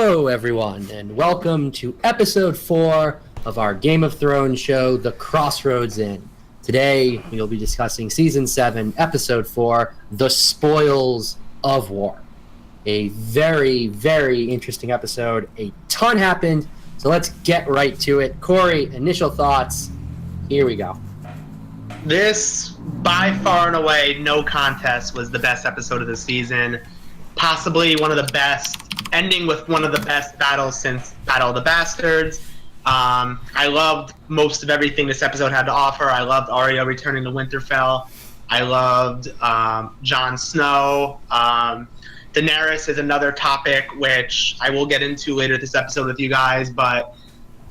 Hello, everyone, and welcome to episode 4 of our Game of Thrones show, The Crossroads Inn. Today, we'll be discussing Season 7, Episode 4, The Spoils of War. A very, very interesting episode. A ton happened, so let's get right to it. Cory, initial thoughts. Here we go. This, by far and away, no contest, was the best episode of the season. Possibly one of the best, ending with one of the best battles since Battle of the Bastards. I loved most of everything this episode had to offer. I loved Arya returning to Winterfell. I loved Jon Snow. Daenerys is another topic which I will get into later this episode with you guys, but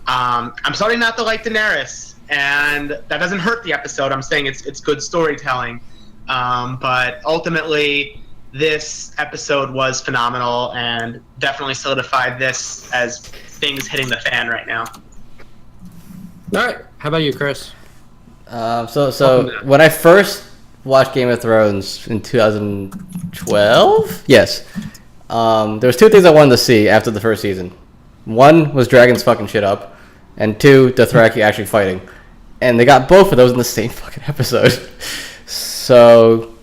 I'm starting not to like Daenerys, and that doesn't hurt the episode. I'm saying it's good storytelling, but ultimately this episode was phenomenal and definitely solidified this as things hitting the fan right now. All right. How about you, Chris? So when I first watched Game of Thrones in 2012, yes, there was two things I wanted to see after the first season. One was dragons fucking shit up, and two, Dothraki actually fighting. And they got both of those in the same fucking episode. So,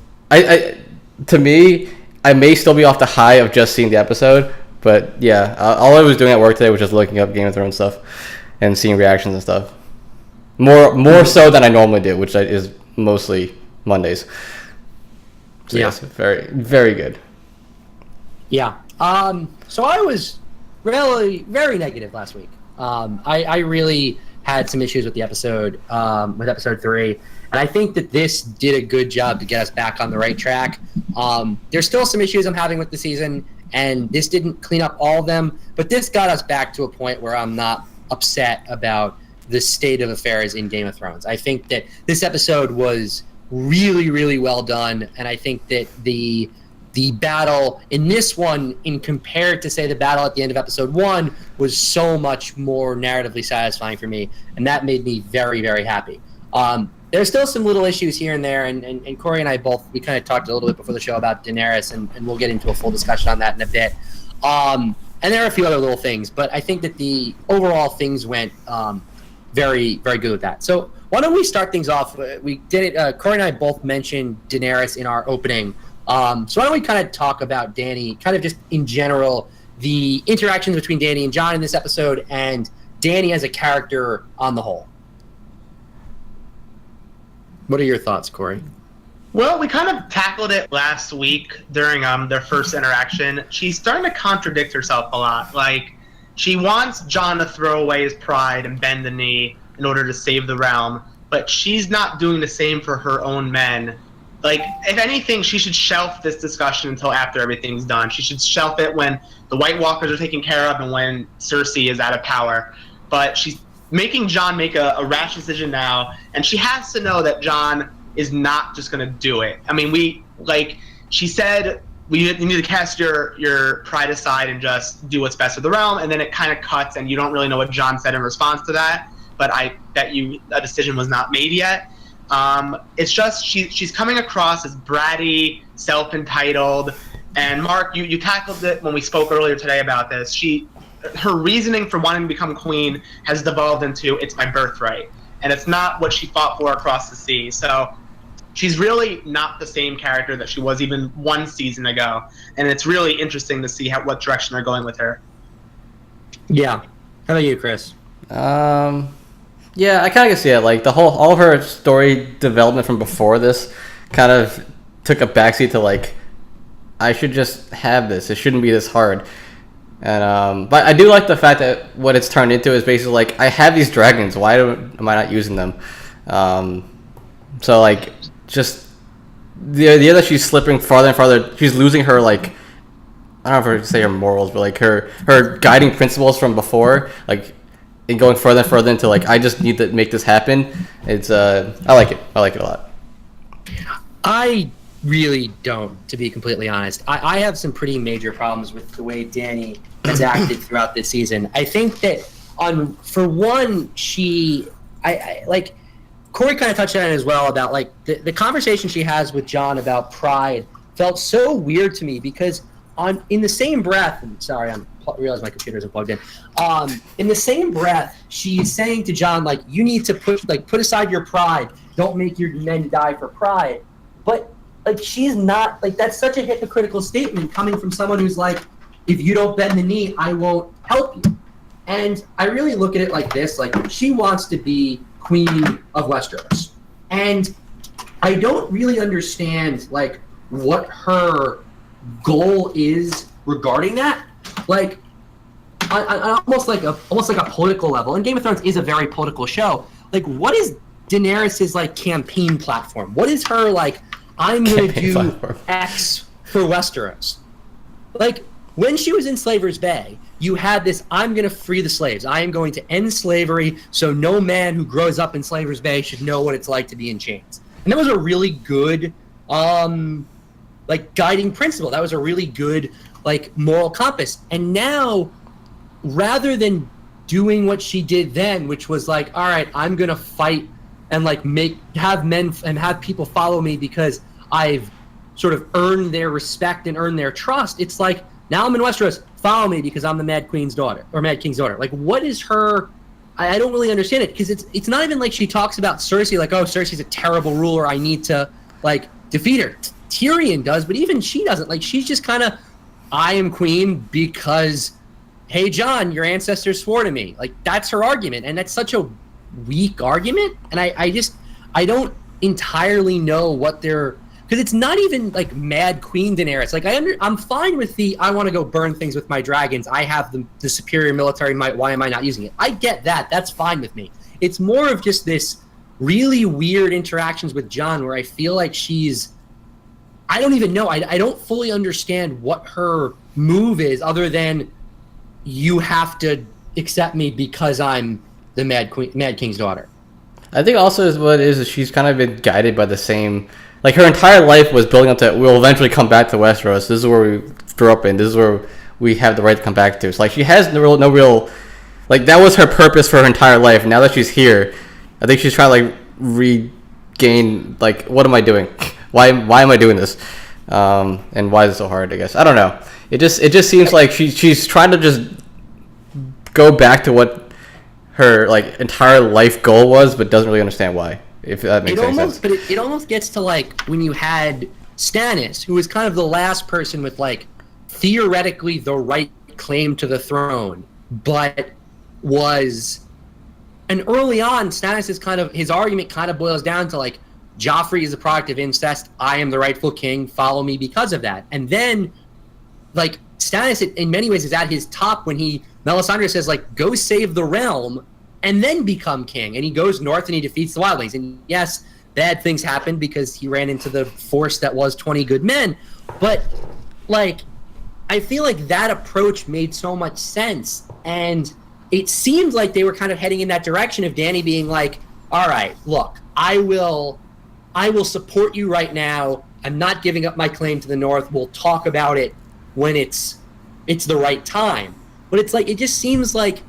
to me, I may still be off the high of just seeing the episode, but yeah, all I was doing at work today was just looking up Game of Thrones stuff and seeing reactions and stuff. More so than I normally do, which is mostly Mondays. So yeah. Yes, very, very good. Yeah. So I was really very negative last week. I really had some issues with the episode, with episode 3. And I think that this did a good job to get us back on the right track. There's still some issues I'm having with the season, and this didn't clean up all of them. But this got us back to a point where I'm not upset about the state of affairs in Game of Thrones. I think that this episode was really, really well done. And I think that the battle in this one, in compared to, say, the battle at the end of episode 1, was so much more narratively satisfying for me. And that made me very, very happy. There's still some little issues here and there, and Cory and I we kind of talked a little bit before the show about Daenerys, and we'll get into a full discussion on that in a bit. And there are a few other little things, but I think that the overall things went very, very good with that. So why don't we start things off? We did it. Cory and I both mentioned Daenerys in our opening. So why don't we kind of talk about Dany, kind of just in general, the interactions between Dany and Jon in this episode, and Dany as a character on the whole. What are your thoughts, Cory? Well, we kind of tackled it last week during their first interaction. She's starting to contradict herself a lot. Like, she wants Jon to throw away his pride and bend the knee in order to save the realm, but she's not doing the same for her own men. Like, if anything, she should shelf this discussion until after everything's done. She should shelf it when the White Walkers are taken care of and when Cersei is out of power. But she's making Jon make a rash decision now, and she has to know that Jon is not just going to do it. I mean, she said, you need to cast your pride aside and just do what's best for the realm, and then it kind of cuts, and you don't really know what Jon said in response to that, but I bet you a decision was not made yet. It's just she's coming across as bratty, self-entitled, and Mark, you tackled it when we spoke earlier today about this. Her reasoning for wanting to become queen has devolved into, it's my birthright, and it's not what she fought for across the sea. So she's really not the same character that she was even one season ago, and it's really interesting to see what direction they're going with her. Yeah. How about you, Chris? Yeah, I kind of see it. Like, all of her story development from before this kind of took a backseat to, like, I should just have this. It shouldn't be this hard. And but I do like the fact that what it's turned into is basically like, I have these dragons. Why am I not using them? So like, just the idea that she's slipping farther and farther. She's losing her, like, I don't know if I say her morals, but like her guiding principles from before, like, and going further and further into, like, I just need to make this happen. It's I like it. I like it a lot. I really don't, to be completely honest. I have some pretty major problems with the way Dany has acted throughout this season. I think that, for one, I like, Cory kind of touched on it as well, about like the conversation she has with Jon about pride felt so weird to me, because in the same breath, and sorry, realize my computer isn't plugged in. In the same breath, she's saying to John, like, you need to put aside your pride. Don't make your men die for pride. But like, she's not like, that's such a hypocritical statement coming from someone who's like, if you don't bend the knee, I won't help you. And I really look at it like this: like, she wants to be queen of Westeros, and I don't really understand like what her goal is regarding that. Like, almost like a political level. And Game of Thrones is a very political show. Like, what is Daenerys's like campaign platform? What is her like? I'm going to do platform. X for Westeros. Like, when she was in Slaver's Bay, you had this: I'm going to free the slaves. I am going to end slavery, so no man who grows up in Slaver's Bay should know what it's like to be in chains. And that was a really good, like, guiding principle. That was a really good, like, moral compass. And now, rather than doing what she did then, which was like, all right, I'm going to fight and like have men and have people follow me because I've sort of earned their respect and earned their trust. It's like, now I'm in Westeros, follow me because I'm the Mad Queen's daughter, or Mad King's daughter. Like, what is her? I don't really understand it, because it's not even like she talks about Cersei like, oh, Cersei's a terrible ruler, I need to like defeat her. Tyrion does, but even she doesn't. Like, she's just kind of, I am queen because, hey, Jon, your ancestors swore to me. Like, that's her argument, and that's such a weak argument. And I don't entirely know what they're, because it's not even like Mad Queen Daenerys. Like, I'm fine with the, I want to go burn things with my dragons. I have the superior military might. Why am I not using it? I get that. That's fine with me. It's more of just this really weird interactions with Jon where I feel like she's, I don't even know. I don't fully understand what her move is, other than you have to accept me because I'm the Mad King's daughter. I think also is she's kind of been guided by the same, like, her entire life was building up to, we'll eventually come back to Westeros. This is where we grew up in. This is where we have the right to come back to. So, like, she has no real, like, that was her purpose for her entire life. Now that she's here, I think she's trying to, like, regain, like, what am I doing? Why am I doing this? And why is it so hard, I guess? I don't know. It just seems like she's trying to just go back to what her, like, entire life goal was, but doesn't really understand why, if that makes any sense. But it almost gets to, like, when you had Stannis, who was kind of the last person with, like, theoretically the right claim to the throne, but was, and early on, Stannis is kind of, his argument kind of boils down to, like, Joffrey is a product of incest. I am the rightful king. Follow me because of that. And then, like, Stannis, in many ways, is at his top when Melisandre says, like, go save the realm and then become king. And he goes north and he defeats the wildlings. And yes, bad things happened because he ran into the force that was 20 good men. But, like, I feel like that approach made so much sense. And it seemed like they were kind of heading in that direction of Dany being like, all right, look, I will support you right now. I'm not giving up my claim to the north. We'll talk about it when it's the right time. But it's like, it just seems like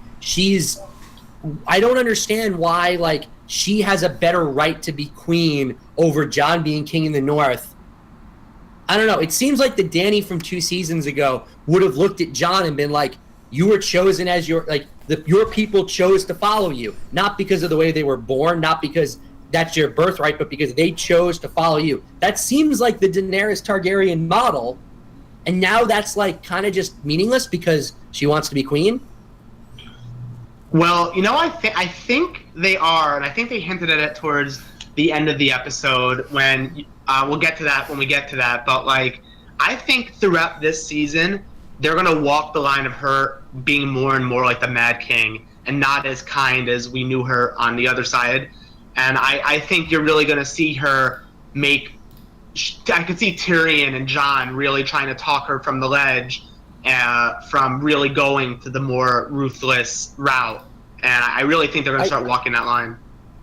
I don't understand why, like, she has a better right to be queen over Jon being king in the north. I don't know. It seems like the Dany from 2 seasons ago would have looked at Jon and been like, you were chosen as your people chose to follow you, not because of the way they were born, not because that's your birthright, but because they chose to follow you. That seems like the Daenerys Targaryen model, and now that's, like, kind of just meaningless because she wants to be queen. Well, I think they are, and I think they hinted at it towards the end of the episode when we'll get to that when we get to that. But, like, I think throughout this season, they're going to walk the line of her being more and more like the Mad King and not as kind as we knew her on the other side. And I think you're really going to see her I could see Tyrion and Jon really trying to talk her from the ledge, from really going to the more ruthless route. And I really think they're going to start walking that line.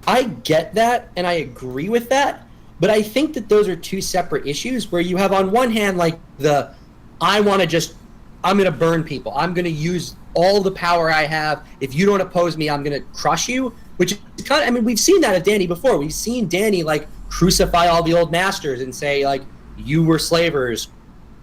I get that, and I agree with that. But I think that those are two separate issues where you have, on one hand, like, I'm going to burn people. I'm going to use all the power I have. If you don't oppose me, I'm going to crush you. Which is kind of, I mean, we've seen that of Dany before. We've seen Dany, like, crucify all the old masters and say, like, you were slavers,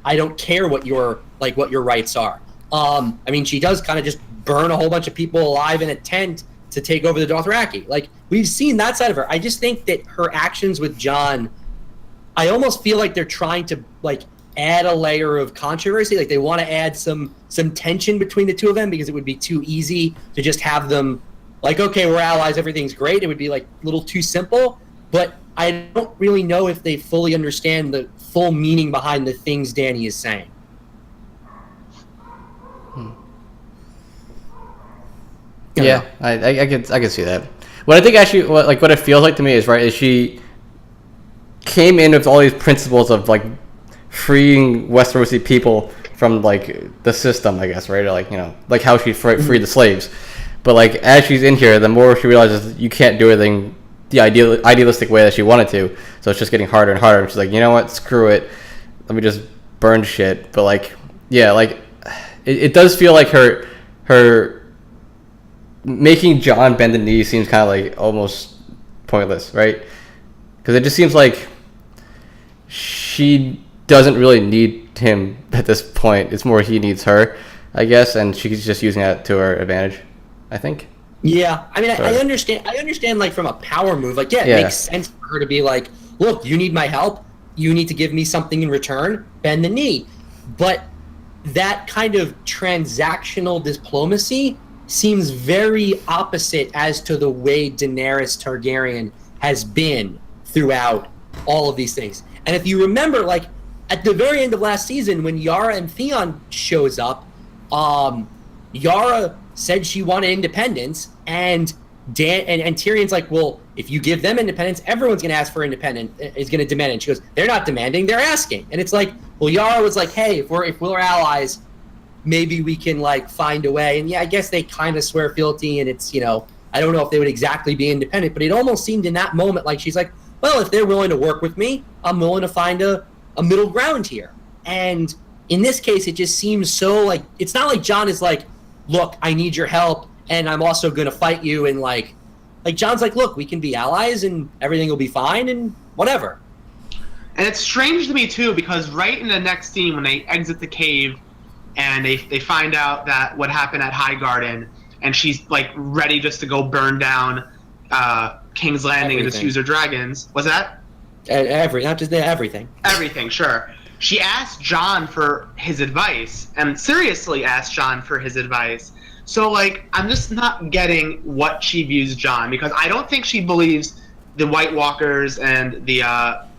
I don't care what your rights are. I mean, she does kind of just burn a whole bunch of people alive in a tent to take over the Dothraki. Like, we've seen that side of her. I just think that her actions with Jon, I almost feel like they're trying to like add a layer of controversy. Like, they want to add some tension between the two of them, because it would be too easy to just have them like, okay, we're allies, everything's great. It would be like a little too simple. But I don't really know if they fully understand the full meaning behind the things Dany is saying. Yeah, I can see that. What I think actually, what it feels like to me is, right, is she came in with all these principles of like freeing Westerosi people from like the system, I guess, right? Or like, you know, like how she freed the slaves. But like as she's in here, the more she realizes you can't do anything the idealistic way that she wanted to. So it's just getting harder and harder. And she's like, you know what? Screw it. Let me just burn shit. But like, yeah, like it does feel like her making Jon bend the knee seems kind of like almost pointless, right? Because it just seems like she doesn't really need him at this point. It's more he needs her, I guess, and she's just using that to her advantage, I think. Yeah, I mean, I understand, like, from a power move. Like, yeah, it makes sense for her to be like, look, you need my help. You need to give me something in return. Bend the knee. But that kind of transactional diplomacy seems very opposite as to the way Daenerys Targaryen has been throughout all of these things. And if you remember, like, at the very end of last season, when Yara and Theon shows up, Yara said she wanted independence, and and Tyrion's like, well, if you give them independence, everyone's going to ask for independence, is going to demand it. And she goes, they're not demanding, they're asking. And it's like, well, Yara was like, hey, if we're allies, maybe we can like find a way. And yeah, I guess they kind of swear fealty, and it's, you know, I don't know if they would exactly be independent, but it almost seemed in that moment like she's like, well, if they're willing to work with me, I'm willing to find a middle ground here. And in this case, it just seems so like, it's not like Jon is like, look, I need your help, and I'm also going to fight you. And like Jon's like, look, we can be allies and everything will be fine and whatever. And it's strange to me too, because right in the next scene when they exit the cave and they find out that what happened at Highgarden, and she's like ready just to go burn down King's Landing and just use her dragons. Was that? Not just everything. Everything, sure. She asked Jon for his advice, and seriously asked Jon for his advice. So, like, I'm just not getting what she views Jon, because I don't think she believes the White Walkers and the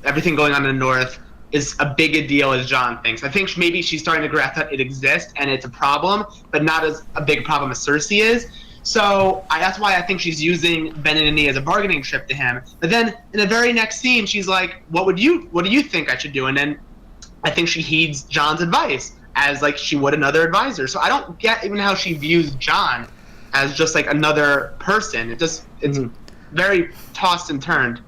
everything going on in the North is a big a deal as Jon thinks. I think maybe she's starting to grasp that it exists and it's a problem, but not as a big problem as Cersei is. So that's why I think she's using bending the knee as a bargaining chip to him. But then in the very next scene, she's like, what do you think I should do? And then I think she heeds Jon's advice as like she would another advisor. So I don't get even how she views Jon as just like another person. It's very tossed and turned.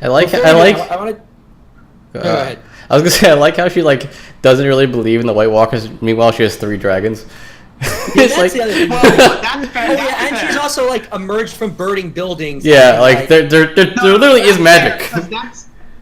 I like. Go ahead. I was gonna say I like how she like doesn't really believe in the White Walkers. Meanwhile, she has 3 dragons. It's like, the other thing. That's fair. And she's also like emerged from burning buildings. Yeah, like there literally is magic.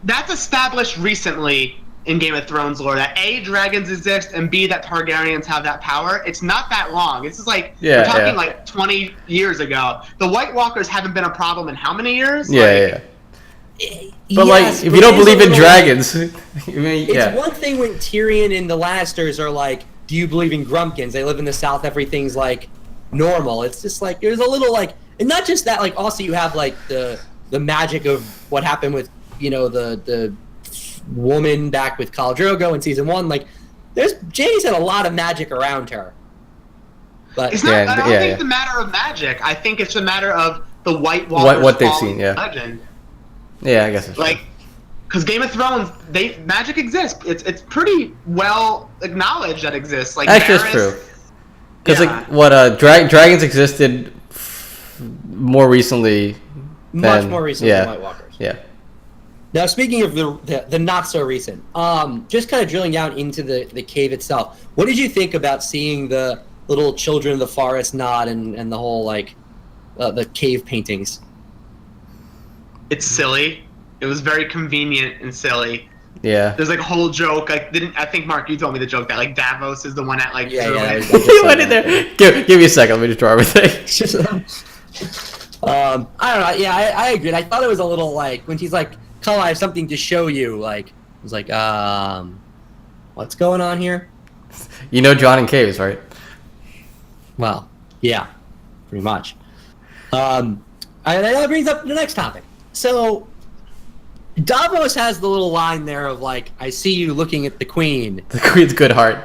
That's established recently in Game of Thrones lore that A, dragons exist, and B, that Targaryens have that power. It's not that long. This is like we're talking like 20 years ago. The White Walkers haven't been a problem in how many years? But like, if you don't believe in dragons, I mean, it's one thing when Tyrion and the Lannisters are like, do you believe in Grumpkins? They live in the South. Everything's like normal. It's just like there's a little like, and not just that. Like also you have like the magic of what happened with, you know, the woman back with Khal Drogo in season 1. Like Jaime's had a lot of magic around her. But it's not. I don't think it's a matter of magic. I think it's a matter of the White Walkers. What they've seen. Legend. Yeah, I guess it's like. Because Game of Thrones, magic exists. It's pretty well acknowledged that exists. Like actually, it's true. Because like what dragons existed more recently. Much more recently than White Walkers. Yeah. Now speaking of the not so recent, just kind of drilling down into the cave itself. What did you think about seeing the little Children of the Forest nod and the whole like the cave paintings? It's silly. It was very convenient and silly. Yeah. There's like a whole joke. Like, I think Mark, you told me the joke that like Davos is the one that like. Yeah, threw yeah. it. You went in there. Give me a second. Let me just draw everything. I don't know. Yeah, I agree. I thought it was a little like when she's like, "Cole, I have something to show you." Like, I was like, what's going on here? You know John in caves, right? Well, yeah, pretty much. And that brings up the next topic. So, Davos has the little line there of like, "I see you looking at the queen." The queen's good heart.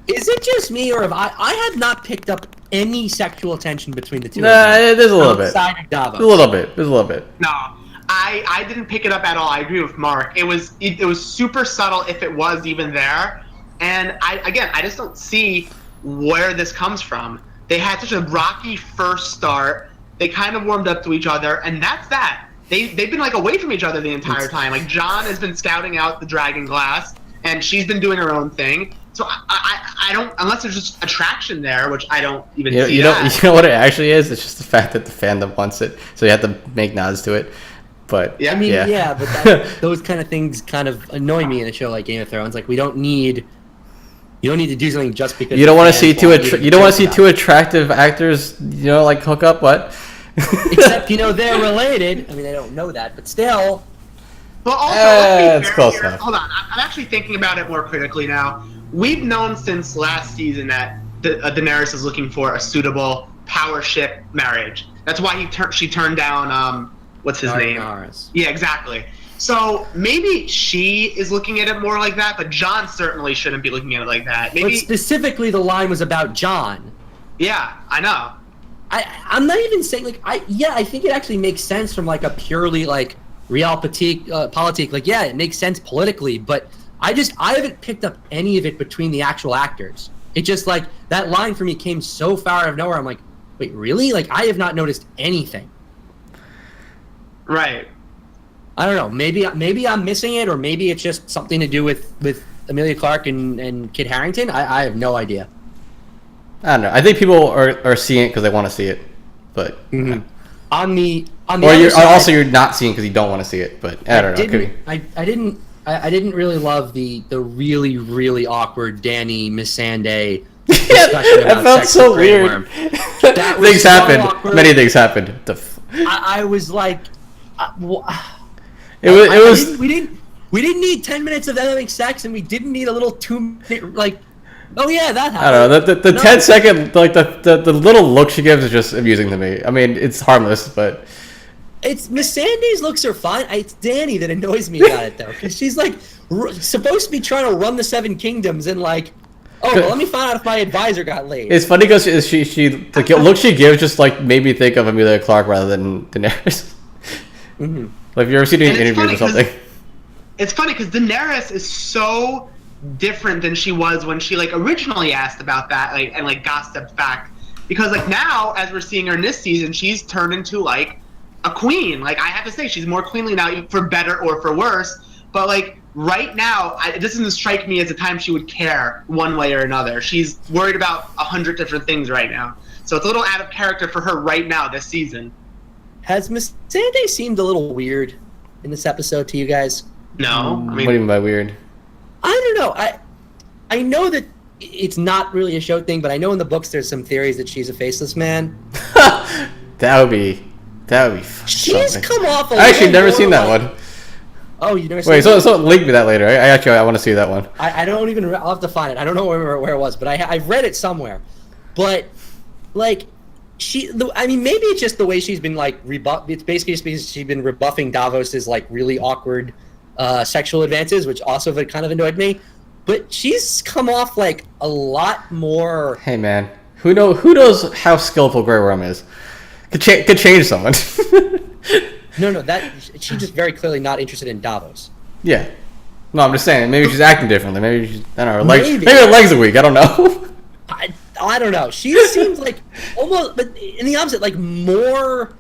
Is it just me, or have I have not picked up any sexual tension between the two? Nah, of them there's a little bit. outside of Davos? A little bit. There's a little bit. No, I didn't pick it up at all. I agree with Mark. It was super subtle if it was even there. And I just don't see where this comes from. They had such a rocky first start. They kind of warmed up to each other, and that's that. They've been like away from each other the entire time. Like John has been scouting out the dragon glass, and she's been doing her own thing. So I don't, unless there's just attraction there, which I don't even see. You know what it actually is? It's just the fact that the fandom wants it, so you have to make nods to it. But I mean, yeah, but those kind of things kind of annoy me in a show like Game of Thrones. Like you don't need to do something just because you don't want to see two attractive actors, like hook up. What? Except they're related. I mean, they don't know that, but still. Well, also, let's be it's fair close here. enough. Hold on, I'm actually thinking about it more critically now. We've known since last season that Daenerys is looking for a suitable power ship marriage. That's why she turned down what's his name? Daenerys. Yeah, exactly. So maybe she is looking at it more like that, but Jon certainly shouldn't be looking at it like that. Maybe But specifically, the line was about Jon. Yeah, I know. I'm not even saying like I think it actually makes sense from like a purely like realpolitik. Like it makes sense politically, but I haven't picked up any of it between the actual actors. It just like that line for me came so far out of nowhere. I'm like, wait, really? Like I have not noticed anything. Right. I don't know. Maybe I'm missing it, or maybe it's just something to do with Emilia Clarke and Kit Harington. I have no idea. I don't know. I think people are seeing it because they want to see it, but on the or other side, you're not seeing because you don't want to see it. But I don't know. I didn't really love the really really awkward Dany Missandei discussion about It felt sex so with Grey weird. Worm. That was Things so happened. awkward. Many things happened. I was like, It was. We didn't need 10 minutes of them having sex, and we didn't need a little 2-minute like. Oh yeah, that happened. I don't know. The 10-second like the little look she gives is just amusing to me. I mean, it's harmless, but It's Missandei's looks are fine. It's Dany that annoys me about it though, because she's like supposed to be trying to run the Seven Kingdoms, and like, let me find out if my advisor got laid. it's funny because she the look she gives just like made me think of Emilia Clarke rather than Daenerys. Mm-hmm. Like, have you ever seen any interviews or something? It's funny because Daenerys is so different than she was when she like originally asked about that, like, and like gossiped back. Because like now, as we're seeing her in this season, she's turned into like a queen. Like I have to say, she's more queenly now, for better or for worse. But like right now, it doesn't strike me as a time she would care one way or another. She's worried about 100 different things right now. So it's a little out of character for her right now this season. Has Missandei seemed a little weird in this episode to you guys? No, I mean, What do you mean by weird? I don't know. I know that it's not really a show thing, but I know in the books there's some theories that she's a faceless man. That would be She's something. come off. I actually never seen that one. Oh, you never seen Wait, that? so link me that later. I want to see that one. I don't even. I'll have to find it. I don't know where it was, but I've read it somewhere. But like I mean, maybe it's just the way she's been like It's basically just because she's been rebuffing Davos's like really awkward sexual advances, which also have kind of annoyed me. But she's come off like a lot more. Hey man, who knows how skillful Grey Worm is? Could change someone. No, that she's just very clearly not interested in Davos. Yeah. No, I'm just saying. Maybe she's acting differently. Maybe she's, I don't know. Maybe her legs are weak. I don't know. I don't know. She seems like almost, but in the opposite, like more.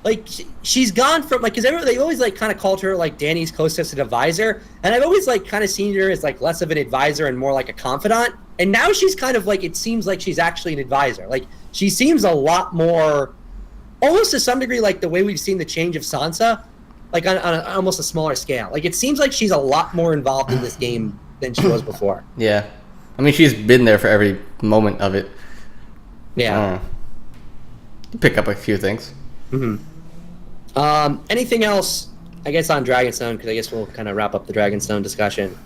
Like she's gone from like, because they always like kind of called her like Dany's closest advisor, and I've always like kind of seen her as like less of an advisor and more like a confidant. And now she's kind of like, it seems like she's actually an advisor. Like she seems a lot more, almost to some degree, like the way we've seen the change of Sansa. like on almost a smaller scale. Like it seems like she's a lot more involved in this game than she was before. Yeah, I mean she's been there for every moment of it. Yeah, pick up a few things. Anything else? I guess on Dragonstone, because I guess we'll kind of wrap up the Dragonstone discussion.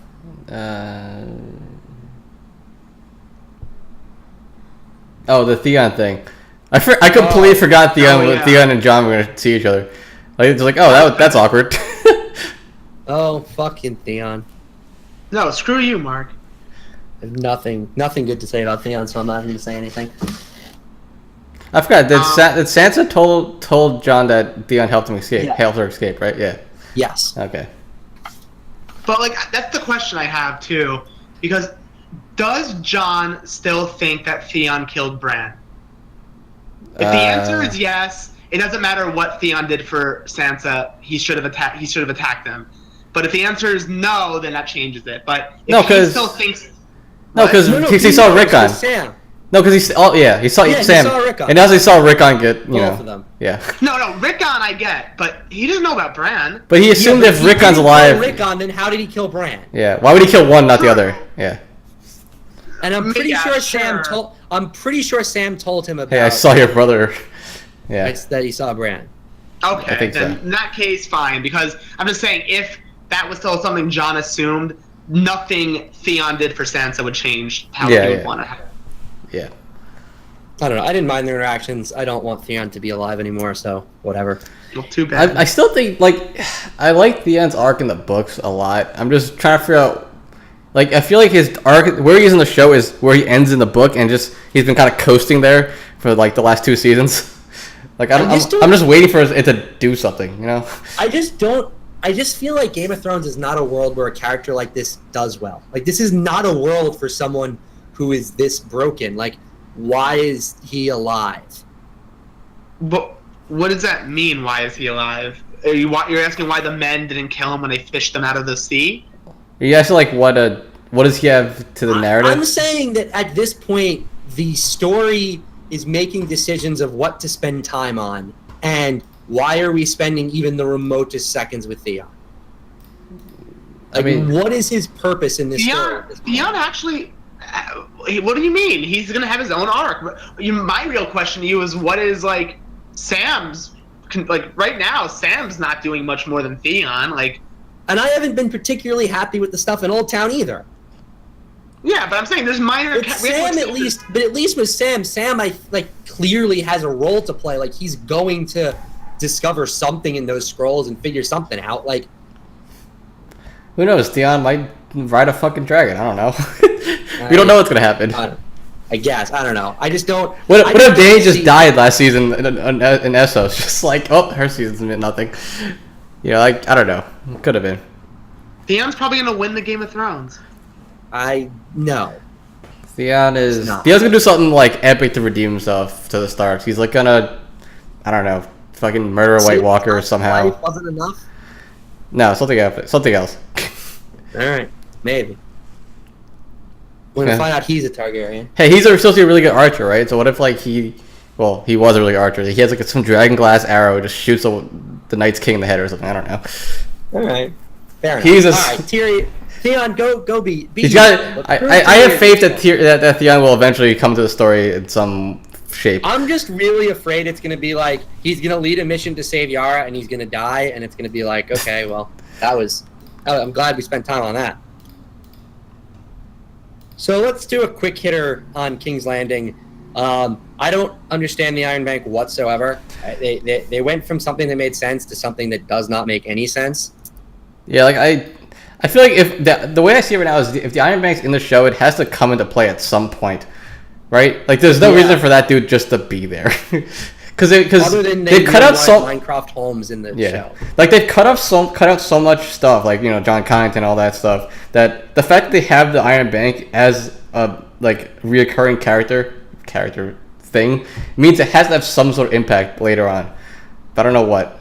The Theon thing. I completely forgot Theon and John were gonna see each other. Like it's like, that's awkward. Oh, fucking Theon. No, screw you, Mark. I have nothing good to say about Theon, so I'm not going to say anything. I forgot that Sansa told John that Theon helped her escape, right? Yeah. Yes. Okay. But like that's the question I have too, because does John still think that Theon killed Bran? If the answer is yes, it doesn't matter what Theon did for Sansa. He should have attacked them. But if the answer is no, then that changes it. But if he still thinks because he saw Rickon. Sam. No, because he saw Sam. He saw Rickon. And as he saw Rickon get both of them. Yeah. No, Rickon I get, but he doesn't know about Bran. But he assumed if Rickon's alive. Rickon, then how did he kill Bran? Yeah. Why would he kill one, not the other? Yeah. And I'm pretty sure Sam told him about. Hey, I saw your brother. Yeah. That he saw Bran. Okay, then in that case, fine. Because I'm just saying, if that was still something John assumed, nothing Theon did for Sansa would change how he would want to. Yeah. I don't know. I didn't mind their interactions. I don't want Theon to be alive anymore, so whatever. Well, too bad. I still think, I like Theon's arc in the books a lot. I'm just trying to figure out, I feel like his arc, where he is in the show is where he ends in the book, and he's been kind of coasting there for, the last 2 seasons. I'm just waiting for it to do something, you know? I just feel like Game of Thrones is not a world where a character like this does well. This is not a world for someone who is this broken. Why is he alive? But what does that mean? Why is he alive? You're asking why the men didn't kill him when they fished him out of the sea? Are you asking what does he have to the narrative? I'm saying that at this point, the story is making decisions of what to spend time on, and why are we spending even the remotest seconds with Theon? What is his purpose in this story? Theon actually. What do you mean? He's gonna have his own arc. My real question to you is, what is Sam's? Right now, Sam's not doing much more than Theon. And I haven't been particularly happy with the stuff in Old Town either. Yeah, but I'm saying there's minor. But at least with Sam, clearly has a role to play. He's going to discover something in those scrolls and figure something out. Who knows? Theon might ride a fucking dragon. I don't know. We don't know what's gonna happen. I guess I don't know. I just don't. What if Dany just died last season in Essos? Just her season's meant nothing. I don't know. Could have been. Theon's probably gonna win the Game of Thrones. No. Theon's gonna do something epic to redeem himself to the Starks. He's gonna, I don't know, fucking murder a White Walker somehow. Life wasn't enough. No, something else. All right, maybe. We're gonna find out he's a Targaryen. Hey, he's supposed to be a really good archer, right? So what if he was a really good archer. He has some dragon glass arrow, just shoots the Night's King in the head or something. I don't know. All right, fair enough. All right, Theon, go be. He's got. I have faith that Theon will eventually come to the story in some shape. I'm just really afraid it's gonna be he's gonna lead a mission to save Yara and he's gonna die, and it's gonna be okay, well, I'm glad we spent time on that. So let's do a quick hitter on King's Landing. I don't understand the Iron Bank whatsoever. They went from something that made sense to something that does not make any sense. Yeah, I feel like if the way I see it right now is if the Iron Bank's in the show, it has to come into play at some point, right? There's no reason for that dude just to be there. Because they cut out so Minecraft homes in the show. They've cut out so much stuff, John Connington, all that stuff. That the fact that they have the Iron Bank as a reoccurring character thing means it has to have some sort of impact later on. But I don't know what.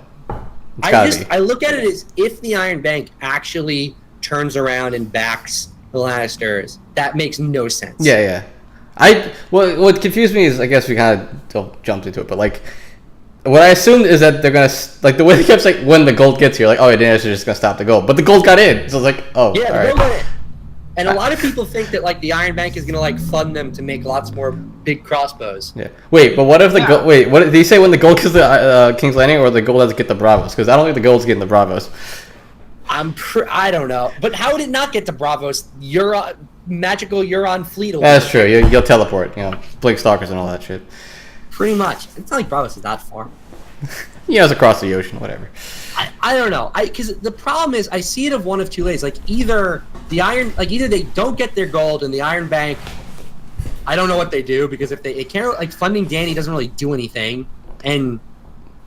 I look at it as if the Iron Bank actually turns around and backs the Lannisters, that makes no sense. Yeah. What confused me is, I guess we kind of jumped into it, but what I assumed is that they're gonna like the way they kept saying when the gold gets here, like oh, Daenerys is just gonna stop the gold, but the gold got in, so I was like oh Yeah, all the right. gold got in. And a lot of people think that like the Iron Bank is gonna like fund them to make lots more big crossbows. Yeah. Wait, but what if the gold? Wait, what did he say when the gold gets the King's Landing, or the gold has to get the Bravos? Because I don't think the gold's getting the Bravos. I don't know, but how would it not get to Bravos? Magical Euron fleet. That's true. You'll teleport. Blink Stalkers and all that shit. Pretty much. It's not like Bravos is that far. It's across the ocean, whatever. I don't know. Because the problem is, I see it of one of two ways. Like either they don't get their gold and the Iron Bank. I don't know what they do because if they can't like funding Dany doesn't really do anything, and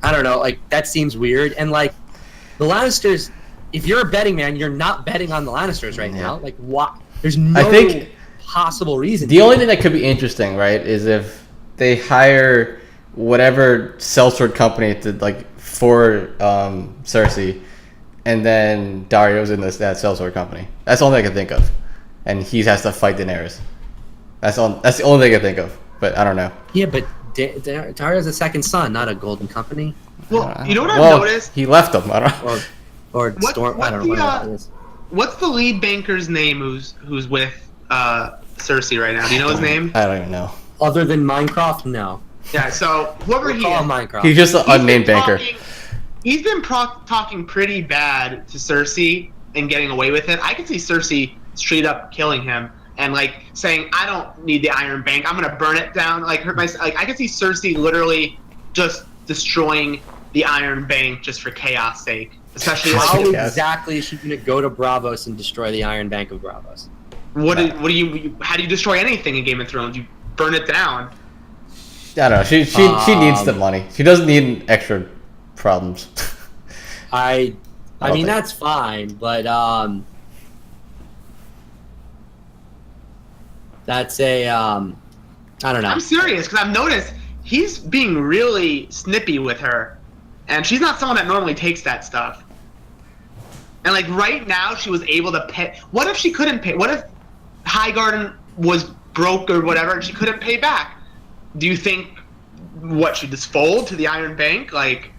I don't know. Like that seems weird. And like the Lannisters, if you're a betting man, you're not betting on the Lannisters right now. Like what? There's no possible reason. The only thing that could be interesting, right, is if they hire whatever sellsword company to like for Cersei, and then Dario's in that sellsword company. That's the only thing I can think of, and he has to fight Daenerys. That's the only thing I can think of, but I don't know. Yeah, but Dario's a second son, not a golden company. Well, you know what I've noticed? He left them. I don't know. Or Storm. I don't know what it is. What's the lead banker's name who's with Cersei right now? Do you know his name? I don't even know. Other than Minecraft, no. Yeah, so whoever he is, Minecraft. He's just an unnamed banker. He's been talking pretty bad to Cersei and getting away with it. I can see Cersei straight up killing him and like saying, "I don't need the Iron Bank. I'm gonna burn it down." Like hurt my like. I can see Cersei literally just destroying the Iron Bank just for chaos sake. Especially how exactly is she gonna go to Bravos and destroy the Iron Bank of Bravos? How do you destroy anything in Game of Thrones? You burn it down. I don't know. She needs the money. She doesn't need extra problems. I mean that's fine, but that's a I don't know. I'm serious because I've noticed he's being really snippy with her, and she's not someone that normally takes that stuff. And like right now, she was able to pay. What if she couldn't pay? What if Highgarden was broke or whatever, and she couldn't pay back? Do you think she'd just fold to the Iron Bank? Like,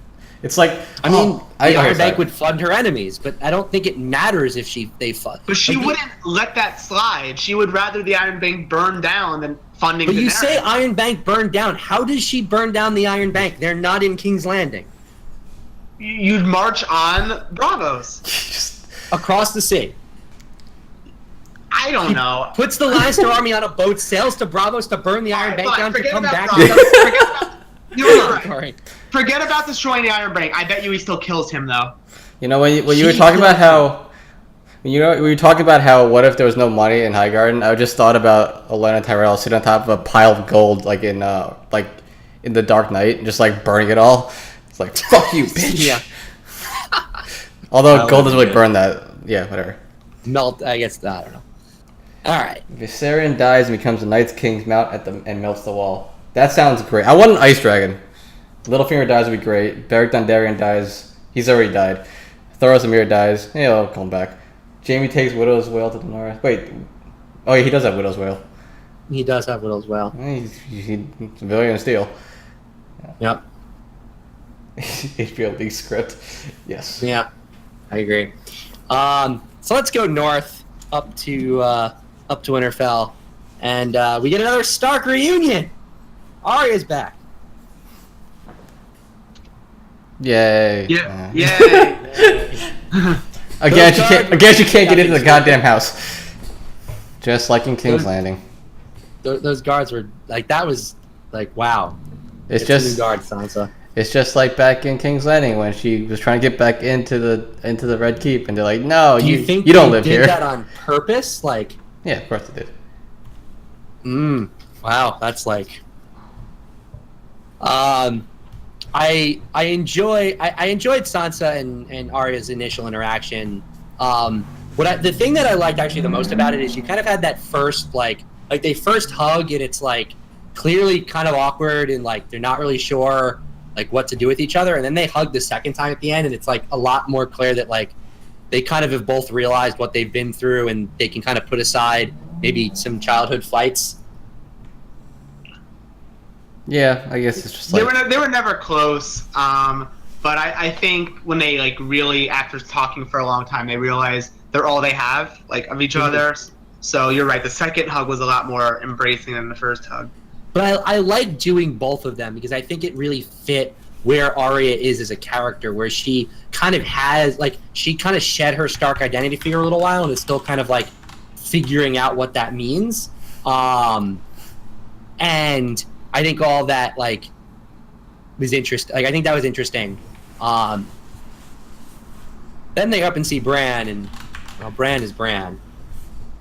it's like the Iron Bank would fund her enemies, but I don't think it matters if they fund. But she wouldn't let that slide. She would rather the Iron Bank burn down than funding. But you say Iron Bank burned down. How does she burn down the Iron Bank? They're not in King's Landing. You'd march on Bravos across the sea. I don't know. Puts the Lannister army on a boat, sails to Bravos to burn the Iron Bank down to come back. Forget about destroying the Iron Bank. I bet you he still kills him though. You know when you were talking about how. We were talking about how what if there was no money in Highgarden. I just thought about Olenna Tyrell sitting on top of a pile of gold, like in the Dark Knight, and just like burning it all. It's like fuck you, bitch. Yeah. Although gold doesn't really burn that. Yeah, whatever. Melt. I guess I don't know. All right. Viserion dies and becomes the Night's King's mount and melts the wall. That sounds great. I want an ice dragon. Littlefinger dies would be great. Beric Dondarrion dies. He's already died. Thoros Emir dies. Yeah, he'll come back. Jaime takes Widow's Wail to the north. Wait. Oh, yeah, he does have Widow's Wail. He does have Widow's Wail. He's Valyrian Steel. Yep. HBO League script. Yes. Yeah, I agree. So let's go north up to Winterfell, and we get another Stark reunion. Arya's back. Yay! Yeah. Yay! Again, she can't get into the goddamn house. Just like in King's Landing. Those guards were like that was like wow. It's just new guards, Sansa. It's just like back in King's Landing when she was trying to get back into the Red Keep, and they're like, "No, you don't live here." Did that on purpose? Like, yeah, of course they did. Wow, that's like. I enjoyed Sansa and Arya's initial interaction. The thing that I liked actually the most about it is you kind of had that first like they first hug and it's like clearly kind of awkward and like they're not really sure like what to do with each other, and then they hug the second time at the end and it's like a lot more clear that like they kind of have both realized what they've been through and they can kind of put aside maybe some childhood fights. Yeah, I guess it's just They like were never close. But I think when they like really after talking for a long time, they realize they're all they have like of each other. So you're right. The second hug was a lot more embracing than the first hug. But I like doing both of them because I think it really fit where Arya is as a character, where she kind of has like she kind of shed her Stark identity for a little while and is still kind of like figuring out what that means. And I think all that like was interesting. Like I think that was interesting. Then they up and see Bran, and well, Bran is Bran.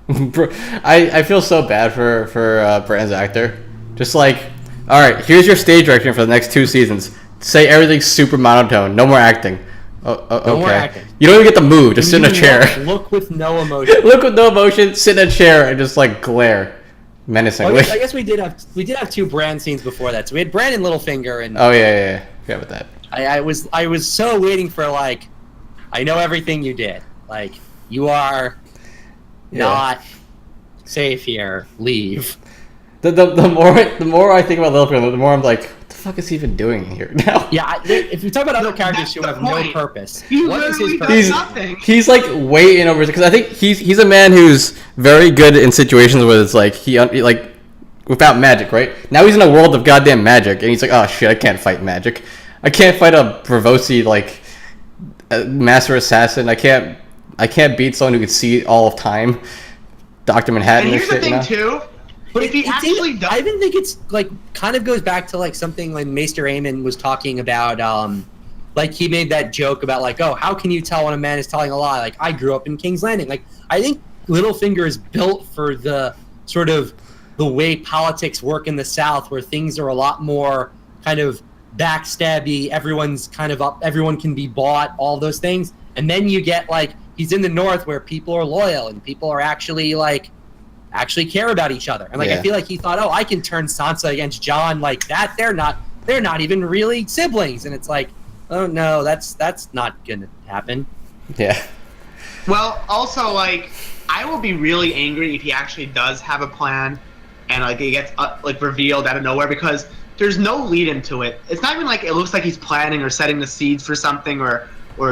I feel so bad for Bran's actor. Just like, all right, here's your stage direction for the next 2 seasons. Say everything's super monotone. No more acting. Okay. No more acting. You don't even get to move. Just sit in a chair. Look with no emotion. Look with no emotion. Sit in a chair and just like glare menacingly. I guess we did have 2 Bran scenes before that. So we had Bran and Littlefinger, and Oh yeah. Forgot about that. I was so waiting for like, I know everything you did. Like you are not safe here. Leave. The more I think about Littlefinger, the more I'm like, what the fuck is he even doing here now? Yeah, if you talk about other characters who have no purpose, what is his literally purpose? He's like way in over because I think he's a man who's very good in situations where it's like he like without magic, right? Now he's in a world of goddamn magic, and he's like, oh shit, I can't fight magic. I can't fight a Bravosi like master assassin. I can't beat someone who can see all of time. Dr. Manhattan And here's shit, the thing you know? too. But if he actually does, I even think it's like kind of goes back to like something like Maester Aemon was talking about. Like he made that joke about like, oh, how can you tell when a man is telling a lie? Like I grew up in King's Landing. Like I think Littlefinger is built for the sort of the way politics work in the South, where things are a lot more kind of backstabby. Everyone's kind of up. Everyone can be bought. All those things, and then you get like he's in the North where people are loyal and people are actually care about each other. And like I feel like he thought, oh, I can turn Sansa against Jon like that. They're not even really siblings. And it's like, oh no, that's not gonna happen. Yeah. well, also like I will be really angry if he actually does have a plan, and like it gets like revealed out of nowhere because there's no lead into it. It's not even like it looks like he's planning or setting the seeds for something or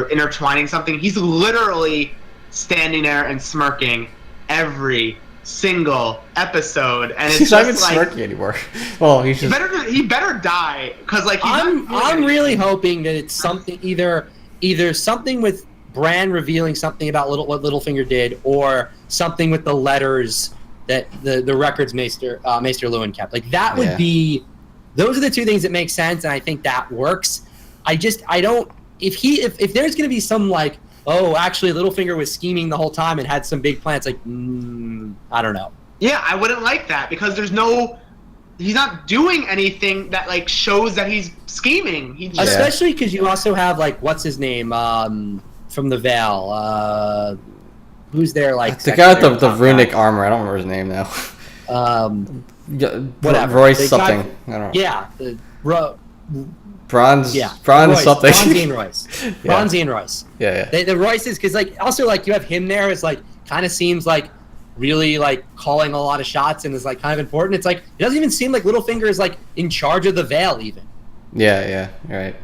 intertwining something. He's literally standing there and smirking every single episode, and it's he's just not even like, smirking anymore. Well, he better die because like I'm really hoping that it's something either something with Bran revealing something about what Littlefinger did, or something with the letters that the records Maester Lewin kept. Like that would be. Those are the 2 things that make sense, and I think that works. I don't. If there's going to be some like, oh, actually Littlefinger was scheming the whole time and had some big plans, like, I don't know. Yeah, I wouldn't like that because he's not doing anything that like shows that he's scheming. Especially because you also have like, what's his name from the Vale? Who's there? Like the guy with the runic armor. I don't remember his name now. Whatever. Royce something. I don't know. Yeah. Bronze. Yeah. Bronze something. Bronzian Royce. Bronzian Royce. Yeah. The Royces, because like also like you have him there is like kind of seems like really like calling a lot of shots and is like kind of important. It's like it doesn't even seem like Littlefinger is like in charge of the Vale even. Yeah. You're right.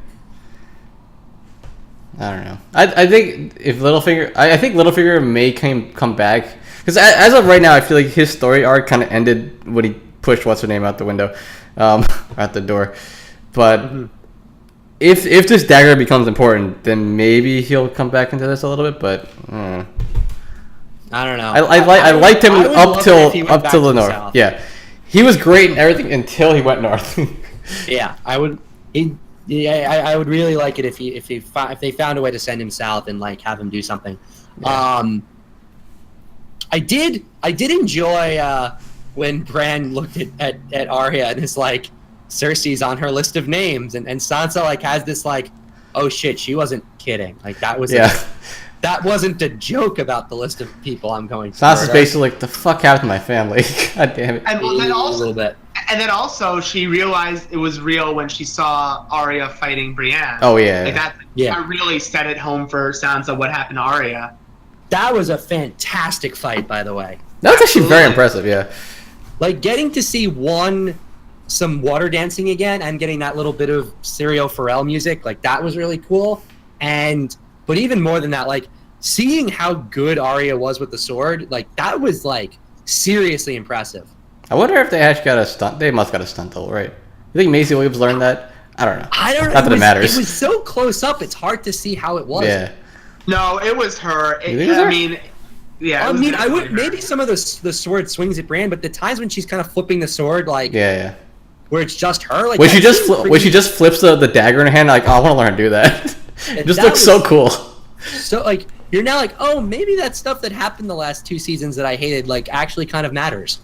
I don't know. I think if Littlefinger, I think Littlefinger may come back because as of right now, I feel like his story arc kind of ended when he pushed what's her name out the window, out the door. But if this dagger becomes important, then maybe he'll come back into this a little bit. But I don't know. I liked him up till the north. South. Yeah, he was great and everything until he went north. Yeah, I would. I would really like it if they found a way to send him south and like have him do something. Yeah. I did enjoy when Bran looked at Arya and is like, Cersei's on her list of names, and Sansa like has this like, oh shit, she wasn't kidding. Like that was that wasn't a joke about the list of people I'm going to. Sansa's basically like, the fuck happened to my family? God damn it. And then also, a little bit. And then also, she realized it was real when she saw Arya fighting Brienne. Oh yeah. Like that really set it home for Sansa what happened to Arya. That was a fantastic fight, by the way. That was actually very impressive. Yeah. Like getting to see one some water dancing again and getting that little bit of Serial Pharrell music, like that was really cool. But even more than that, like seeing how good Arya was with the sword, like that was like seriously impressive. I wonder if they actually got a stunt. They must got a stunt double, right? You think Maisie Williams learned that? I don't know. I don't know. Not that it matters. It was so close up. It's hard to see how it was. Yeah. No, it was her. You think it was her? I mean, yeah. I mean, I would her. maybe some of the sword swings at Bran, but the times when she's kind of flipping the sword, like Yeah. where it's just her, like When she just flips the dagger in her hand, like, oh, I want to learn how to do that. It just looks so cool. So like you're now like, oh, maybe that stuff that happened the last 2 seasons that I hated, like actually kind of matters.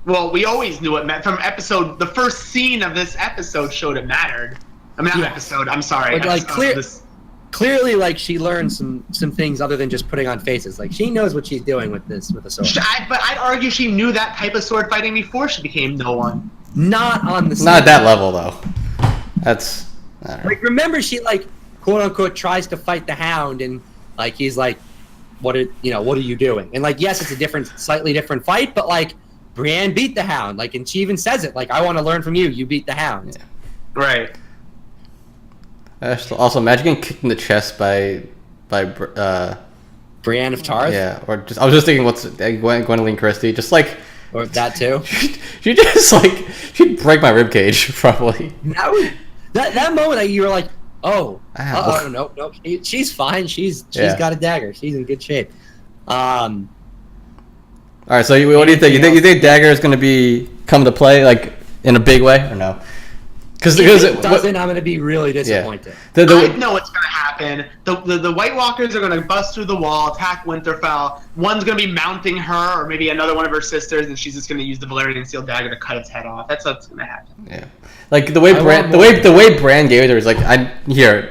Well, we always knew it meant from the first scene of this episode showed it mattered. I mean, not episode. I'm sorry. But, like clearly, like she learned some things other than just putting on faces. Like she knows what she's doing with the sword. But I'd argue she knew that type of sword fighting before she became no one. Not on the. Not at that level though. That's. I don't know. Like remember, she like quote unquote tries to fight the Hound, and like he's like, what are you doing? And like yes, it's a slightly different fight, but like. Brienne beat the Hound, like, and she even says it, like, I want to learn from you. You beat the Hound. Yeah. Right. Also, imagine getting kicked in the chest by Brienne of Tarth. Yeah, or just I was just thinking, Gwendolyn Christie, just like, or that too. she just like she'd break my rib cage probably. That moment you were like, oh, Ow. no, she's fine. She's got a dagger. She's in good shape. All right, so what do you think? You think Dagger is going to come to play like in a big way or no? Because if it doesn't, I'm going to be really disappointed. Yeah. I know what's going to happen. The White Walkers are going to bust through the wall, attack Winterfell. One's going to be mounting her, or maybe another one of her sisters, and she's just going to use the Valyrian steel dagger to cut its head off. That's what's going to happen. Yeah, like the way Bran gave it to her is like, you're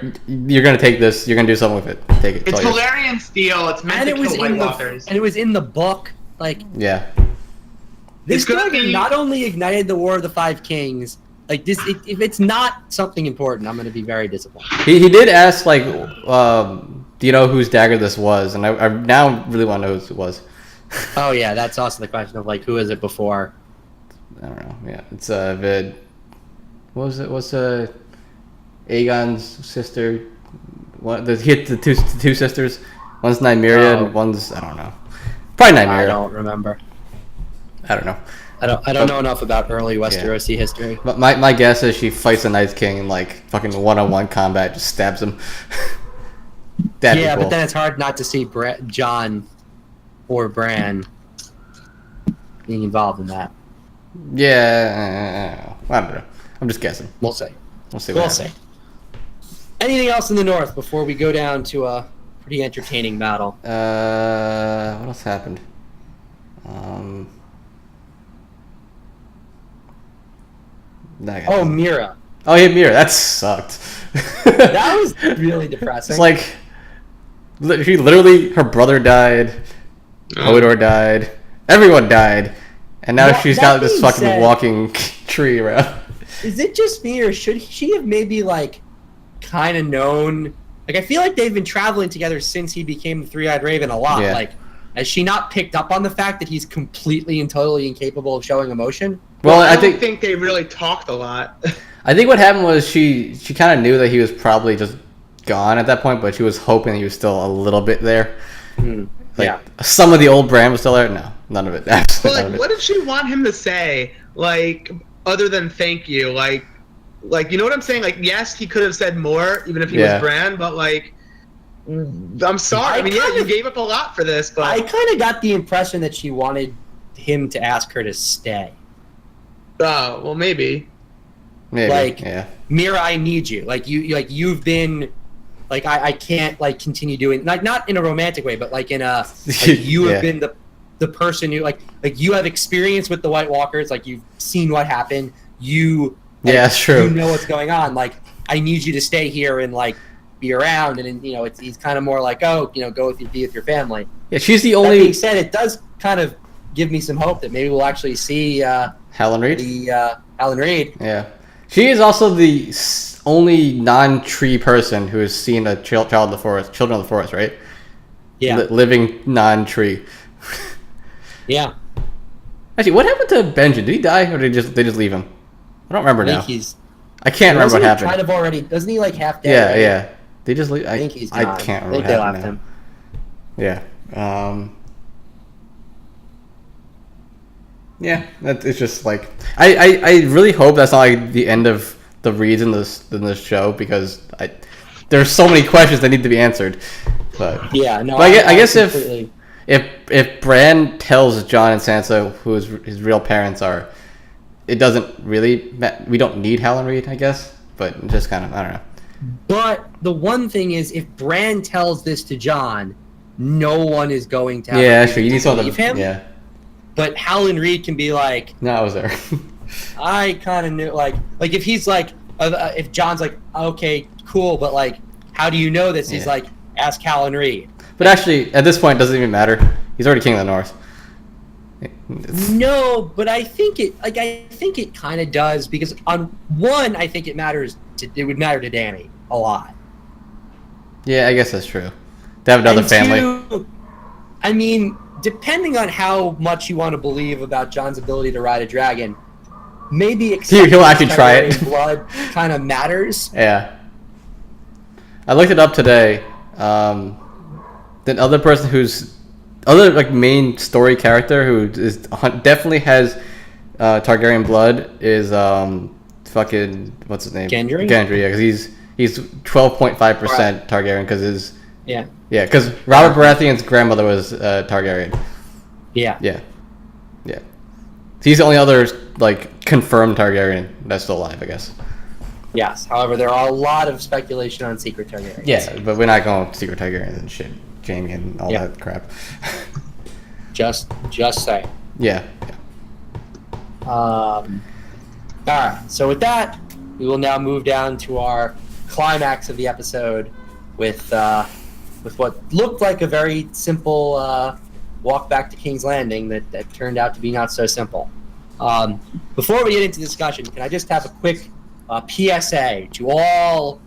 going to take this. You're going to do something with it. Take it. It's Valyrian steel. It's meant to kill White Walkers. And it was in the book. Like this dagger not only ignited the War of the Five Kings. Like this, if it's not something important, I'm going to be very disappointed. He did ask like, do you know whose dagger this was? And I now really want to know who it was. Oh yeah, that's also the question of like, who is it before? I don't know. Yeah, it's Vid. What was it? What's Aegon's sister? He had the two sisters. One's Nymeria and one's I don't know. Probably Nymeria. I don't remember. I don't know. I don't know enough about early Westerosi history. But my guess is she fights the Night King in like fucking one-on-one combat, just stabs him. That'd be cool. But then it's hard not to see Jon or Bran being involved in that. Yeah, I don't know. I'm just guessing. We'll see. We'll see. Anything else in the North before we go down to a pretty entertaining battle? What else happened? Mira. Oh yeah, Mira. That sucked. That was really depressing. It's like her brother died, Hodor died, everyone died, and now she's got this fucking walking tree around. Is it just me, or should she have maybe like kind of known? Like I feel like they've been traveling together since he became the Three-Eyed Raven a lot. Yeah. Like, has she not picked up on the fact that he's completely and totally incapable of showing emotion? Well, I don't think they really talked a lot. I think what happened was she kind of knew that he was probably just gone at that point, but she was hoping he was still a little bit there. Some of the old Bran was still there. No, none of it. Absolutely none of it. What did she want him to say? Like, other than thank you, like you know what I'm saying? Like, yes, he could have said more, even if he was Bran, but like, I'm sorry. You gave up a lot for this, but I kind of got the impression that she wanted him to ask her to stay. Oh, well, maybe. Mira, I need you. Like you've been, like I can't like continue doing, like not in a romantic way, but like in a you have been the person who like you have experience with the White Walkers. Like you've seen what happened. That's true. You know what's going on. Like I need you to stay here and like be around. And he's kind of more like, go be with your family. Yeah, she's the only. That being said, it does kind of give me some hope that maybe we'll actually see Helen Reed. Helen Reed. Yeah, she is also the only non-tree person who has seen a children of the forest, right? Yeah, living non-tree. Yeah. Actually, what happened to Benjen? Did he die, or did they just leave him? I don't remember now. I can't remember what happened. Kind of already, doesn't he like half dead? Yeah, yeah. They just leave. I think he's I gone. can't remember. I think they left him. Yeah. Yeah. It's just like I really hope that's not like the end of the reads in this show, because there's so many questions that need to be answered. But yeah, no. But I guess if Bran tells Jon and Sansa who his real parents are, it doesn't really. We don't need Howland Reed, I guess. But just kind of, I don't know. But the one thing is, if Bran tells this to Jon, no one is going to. Yeah, sure. You need someone to believe him. Yeah. But Howland Reed can be like, no, I was there. I kind of knew, like if he's like, if Jon's like, okay, cool, but like, how do you know this? He's like, ask Howland Reed. But actually, at this point, it doesn't even matter. He's already king of the North. No, but I think it kind of does, because on one, I think it would matter to Dany a lot. Yeah, I guess that's true. To have another family. Two, I mean, depending on how much you want to believe about Jon's ability to ride a dragon, maybe he'll actually try it. Blood kind of matters. Yeah. I looked it up today. The other person other like main story character who definitely has Targaryen blood is fucking what's his name? Gendry. Gendry, yeah, because he's 12.5% Targaryen because because Robert Baratheon's grandmother was Targaryen. Yeah. Yeah. Yeah. He's the only other like confirmed Targaryen that's still alive, I guess. Yes. However, there are a lot of speculation on secret Targaryens. Yeah, but we're not going secret Targaryens and shit. Jamie and all that crap. Just say. Yeah. All right. So with that, we will now move down to our climax of the episode with what looked like a very simple walk back to King's Landing that turned out to be not so simple. Before we get into discussion, can I just have a quick PSA to all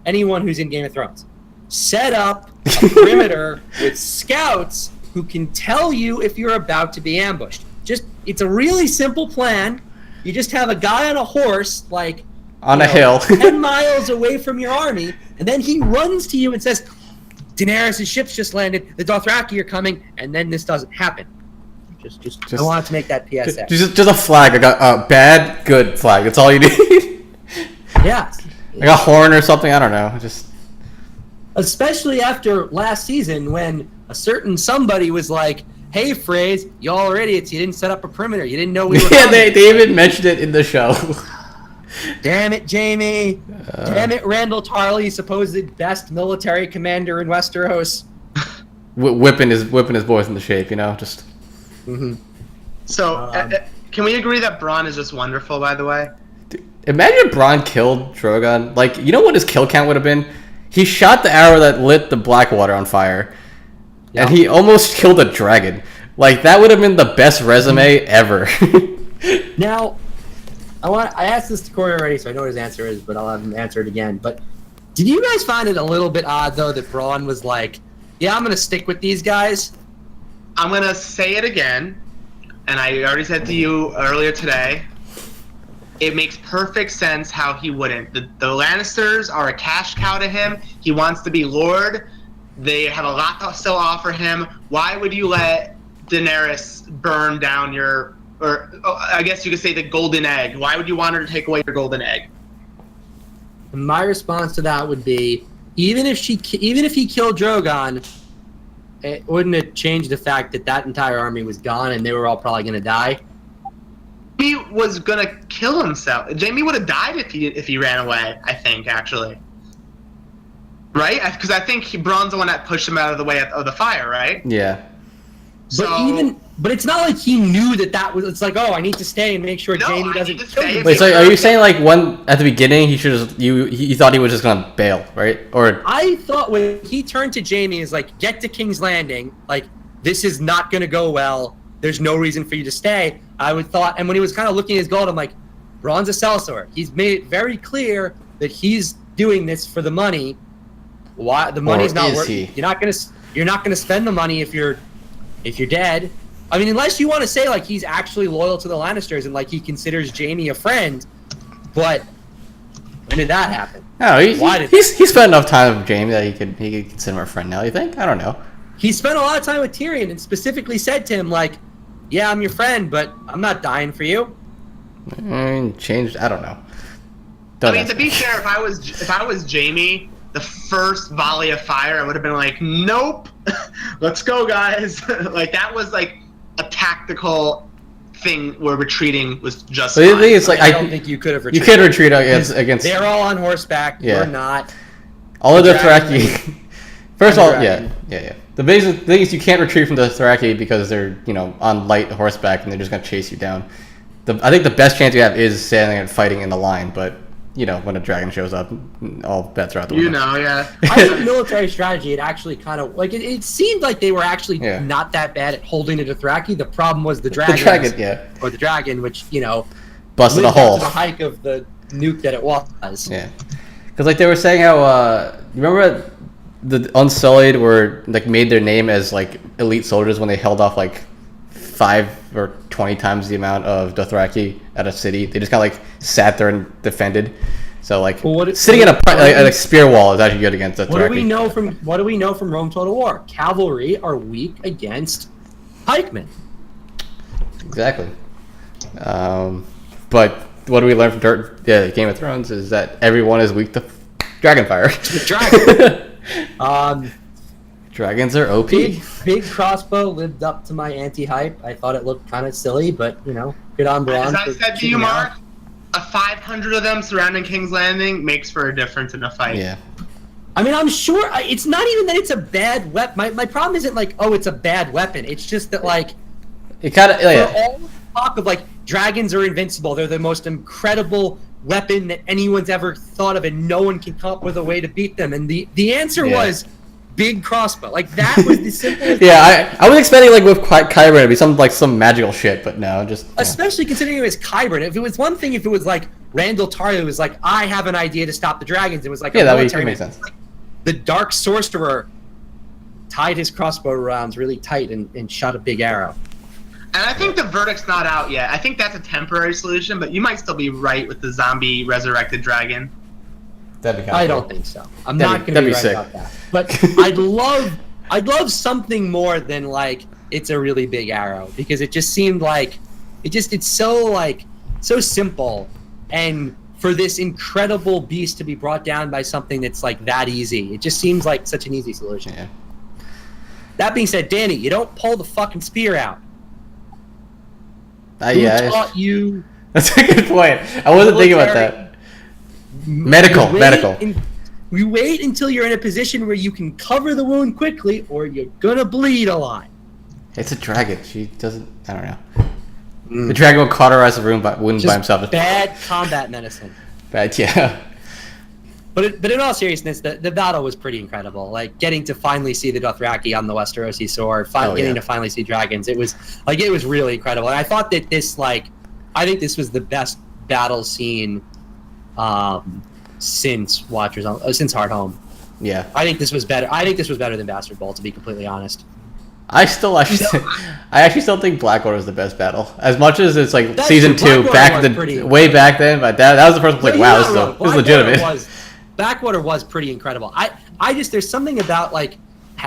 anyone who's in Game of Thrones? Set up a perimeter with scouts who can tell you if you're about to be ambushed. It's a really simple plan. You just have a guy on a horse, like on a hill, 10 miles away from your army, and then he runs to you and says, "Daenerys' ship's just landed. The Dothraki are coming," and then this doesn't happen. Just I wanted to make that PSA. Just a flag. I got a bad, good flag. That's all you need. Yeah. Like a horn or something. I don't know. Especially after last season when a certain somebody was like, "Hey, Phrase, y'all are idiots. You didn't set up a perimeter. You didn't know we were coming." they even mentioned it in the show. Damn it, Jamie. Damn it, Randall Tarley, supposed best military commander in Westeros. Whipping his boys into shape, just... Mm-hmm. So, can we agree that Bronn is just wonderful, by the way? Dude, imagine if Bronn killed Drogon. Like, you know what his kill count would have been? He shot the arrow that lit the Blackwater on fire. Yep. And he almost killed a dragon. Like, that would have been the best resume ever. Now, I asked this to Cory already, so I know what his answer is, but I'll have him answer it again. But did you guys find it a little bit odd, though, that Bronn was like, "Yeah, I'm going to stick with these guys"? I'm going to say it again, and I already said to you earlier today, it makes perfect sense how he wouldn't. The Lannisters are a cash cow to him. He wants to be Lord. They have a lot to still offer him. Why would you let Daenerys burn down I guess you could say the golden egg? Why would you want her to take away your golden egg? My response to that would be, even if he killed Drogon, it wouldn't have changed the fact that entire army was gone and they were all probably going to die. He was going to kill himself. Jamie would have died if he ran away, I think, actually. Right? Because I think Bronn's the one that pushed him out of the way of the fire, right? Yeah. But it's not like he knew that was. It's like, oh, I need to stay and make sure Jamie doesn't kill him. Wait, so are you saying like at the beginning he he thought he was just gonna bail, right? Or I thought when he turned to Jamie is like, "Get to King's Landing. Like, this is not gonna go well. There's no reason for you to stay." And when he was kind of looking at his gold, I'm like, Bronn's a sellsword. He's made it very clear that he's doing this for the money. Why the money's not worth? You're not gonna spend the money if you're dead. I mean, unless you want to say like he's actually loyal to the Lannisters and like he considers Jaime a friend, but when did that happen? No, he spent enough time with Jaime that he could consider him a friend now. You think? I don't know. He spent a lot of time with Tyrion and specifically said to him like, "Yeah, I'm your friend, but I'm not dying for you." Changed. I don't know. To be fair, if I was Jaime, the first volley of fire, I would have been like, "Nope, let's go, guys!" Like that was like a tactical thing where retreating was just. But the thing is, like, I don't think you could have retreated. You could retreat against. They're all on horseback. Yeah. We're not. All of the Dothraki. First of all, yeah. The basic thing is you can't retreat from the Dothraki because they're on light horseback and they're just gonna chase you down. I think the best chance you have is standing and fighting in the line, but when a dragon shows up, all bets are out the window. Yeah. I think military strategy, it actually kind of like it seemed like they were actually not that bad at holding the Dothraki. The problem was the dragon. Or the dragon, which busted a hole. To the hike of the nuke that it was. Yeah, because like they were saying how you remember the Unsullied were like made their name as like elite soldiers when they held off like 5 or 20 times the amount of Dothraki at a city. They just kind of like sat there and defended. So like sitting at a spear wall is actually good against Dothraki. What do we know from Rome Total War? Cavalry are weak against pikemen. Exactly. But what do we learn from Game of Thrones is that everyone is weak to dragonfire. Dragon. Dragons are OP. Big crossbow lived up to my anti-hype. I thought it looked kind of silly, but good on Bronn. As I said to you, Mark, a 500 of them surrounding King's Landing makes for a difference in a fight. Yeah. I mean, I'm sure it's not even that it's a bad weapon. My problem isn't like, oh, it's a bad weapon. It's just that like it kind of for all the talk of like dragons are invincible. They're the most incredible weapon that anyone's ever thought of, and no one can come up with a way to beat them. And the answer was big crossbow. Like that was the simplest. I was expecting like with Qyburn to be some magical shit, but no, just especially considering it was Qyburn. If it was one thing, if it was like Randall Tarly was like, I have an idea to stop the dragons. It was like that would make sense. Like, the Dark Sorcerer tied his crossbow rounds really tight and shot a big arrow. And I think the verdict's not out yet. I think that's a temporary solution, but you might still be right with the zombie resurrected dragon. That'd be I don't think so. I'm not going to be right about that. But I'd love something more than like it's a really big arrow, because it just seemed like it's so simple, and for this incredible beast to be brought down by something that's like that easy, it just seems like such an easy solution. Yeah. That being said, Danny, you don't pull the fucking spear out. Who taught you? That's a good point. I wasn't thinking about that. Medical. We wait until you're in a position where you can cover the wound quickly, or you're gonna bleed a lot. It's a dragon. She doesn't. I don't know. The dragon will cauterize the wound by himself. Bad combat medicine. Bad, yeah. But in all seriousness, the battle was pretty incredible. Like getting to finally see the Dothraki on the Westerosi sword, getting to finally see dragons. It was really incredible. And I thought that I think this was the best battle scene since since Hard Home. Yeah. I think this was better. I think this was better than Bastard Bowl, to be completely honest. I actually still think Blackwater is the best battle. As much as it's like season 2, way back then, but that was the first one. Like, wow, this is legitimate. Blackwater was pretty incredible. I just there's something about like